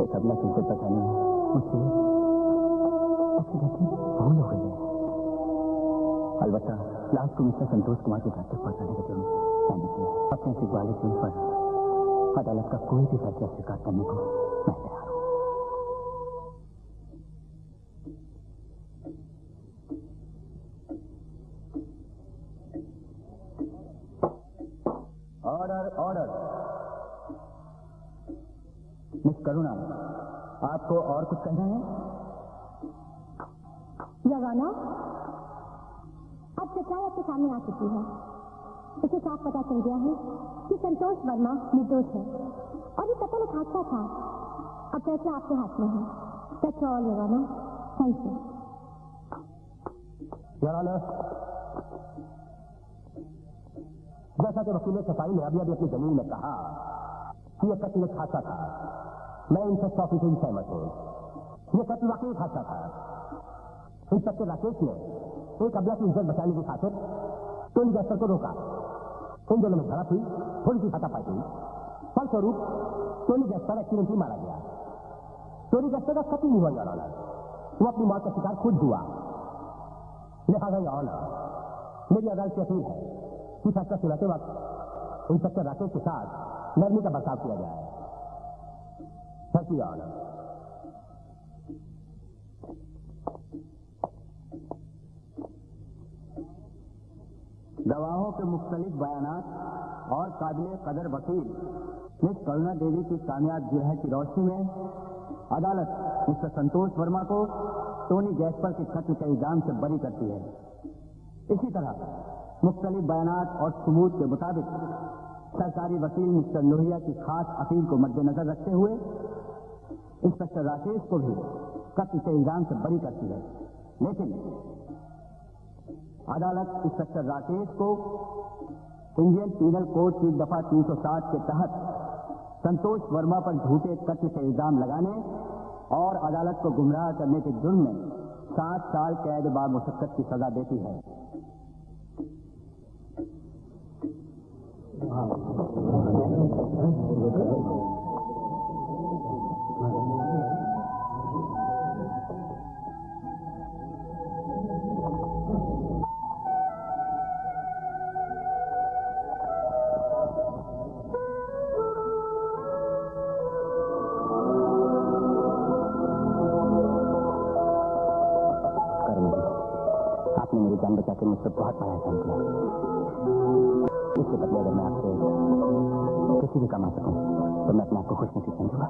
एक अबला की इज्जत बचाने में मुझसे ऐसी गलती भूल हो गई है। अलबत्ता लास्ट को मिस्टर संतोष कुमार की घर तक पहुंचाने का जुर्म मैंने किया। अपने इस वाले जुर्म पर अदालत का कोई भी फैसला स्वीकार करने को मैं तैयार हूं। Order order. मिस करुणा, आपको और कुछ कहना है? जवाना, अब सच्चाई आपके सामने आ चुकी है। इसे साफ पता चल गया है कि संतोष वर्मा निर्दोष है और ये कत्ल एक हादसा था। अब फैसला आपके हाथ में है। सच ऑल जवाना। Thank you. जैसा कि वकील सफाई ने अभी अपनी जमीन में कहा कि यह कत्ल एक हादसा था, मैं इनसे 100% सहमत हूं। यह कत्ल वाकई एक हादसा था। इंस्पेक्टर राकेश ने एक अबला की इज्जत बचाने की खातिर टोनी गैस्पर को रोका। इन दोनों में झड़प हुई, थोड़ी सी हाथापाई हुई। फलस्वरूप टोनी गैस्पर एक्सीडेंटली मारा गया। टोनी गैस्पर का कत्ल नहीं हुआ योर ऑनर, वो अपनी मौत का शिकार खुद हुआ। लिहाजा योर ऑनर, मेरी अदालत से अपील है कि फैसला सुनाते वक्त इंस्पेक्टर राकेश के साथ नरमी का बर्ताव किया जाए। Thank you your honour. गवाहों के मुख्तलिफ बयानात और काबिल कदर वकील मिस करुणा देवी की कामयाब जिरह की रोशनी में अदालत मिस्टर संतोष वर्मा को टोनी गैस्पर के कत्ल के इल्जाम से बरी करती है। इसी तरह मुख्तलिफ बयानात और सबूत के मुताबिक सरकारी वकील मिस्टर लोहिया की खास अपील को मद्देनजर रखते हुए इंस्पेक्टर राकेश को भी कत्ल के इल्जाम से बरी करती है। लेकिन अदालत इंस्पेक्टर राकेश को इंडियन पीनल कोड की दफा 307 के तहत संतोष वर्मा पर झूठे कत्ल के इल्जाम लगाने और अदालत को गुमराह करने के जुर्म में 7 साल कैद बा मुशक्कत की सजा देती है। आपने मेरी जान बचा के मुझसे बहुत बड़ा एहसान किया। इसके बदले अगर मैं आपसे किसी भी काम आ सकूं तो मैं अपने आप को खुशनसीब समझूंगा।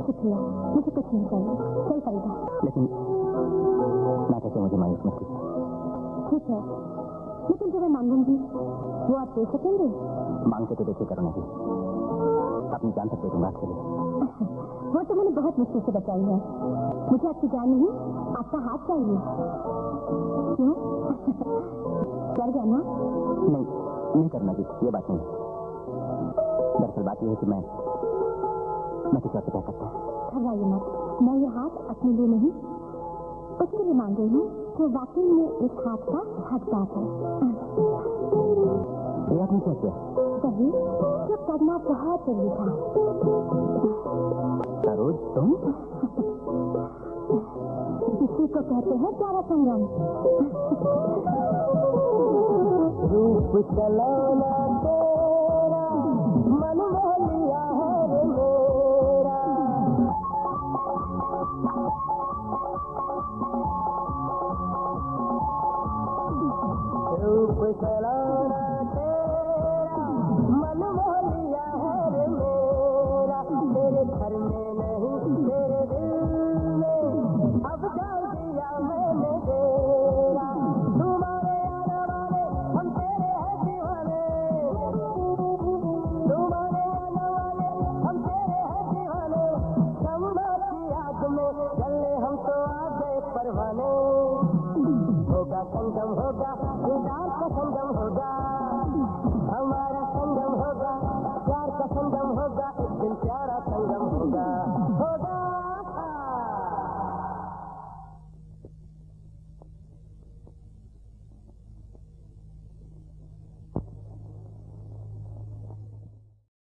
शुक्रिया, मुझे कुछ नहीं चाहिए। चल फरीदा। लेकिन मैं कहते मुझे मायूस मत कीजिए। ठीक है, लेकिन जो मैं मांगूंगी वो आप दे सकेंगे? मांग के तो देखिए करुणा जी, अपनी जान तक दे दूंगा आपके लिए। वो तो मैंने बहुत मुश्किल से बचाई है। मुझे आपकी जान नहीं, आपका हाथ चाहिए। क्यों? डर गया ना? नहीं करना जी, ये बात नहीं। दरअसल बात यह है कि मैं किसी और से प्यार करता हूँ। घबराइए मत, मैं ये हाथ अपने लिए नहीं उसके लिए मांग रही हूँ जो वाकई में इस हाथ का हकदार है। ये आपने क्या किया? सही, जो करना बहुत जरूरी था। सरोज, तुम? इसी को कहते हैं प्यारा संगम। रूप चलाना तेरा मन मोह लिया है रे मेरा। रूप चलाना तेरा मन मोह लिया है रे मेरा। तेरे घर में नहीं तेरे दिल में अब डाल दिया मैंने तेरा। तुम्हारे आने वाले हम तेरे हैं दीवाने। तुम्हारे आने वाले हम तेरे हैं दीवाने। शम्मा की आग में जलने हम तो आ गए परवाने। होगा संगम होगा, दीदार का संगम होगा। हमारा संगम होगा, प्यार का संगम होगा। एक दिन प्यारा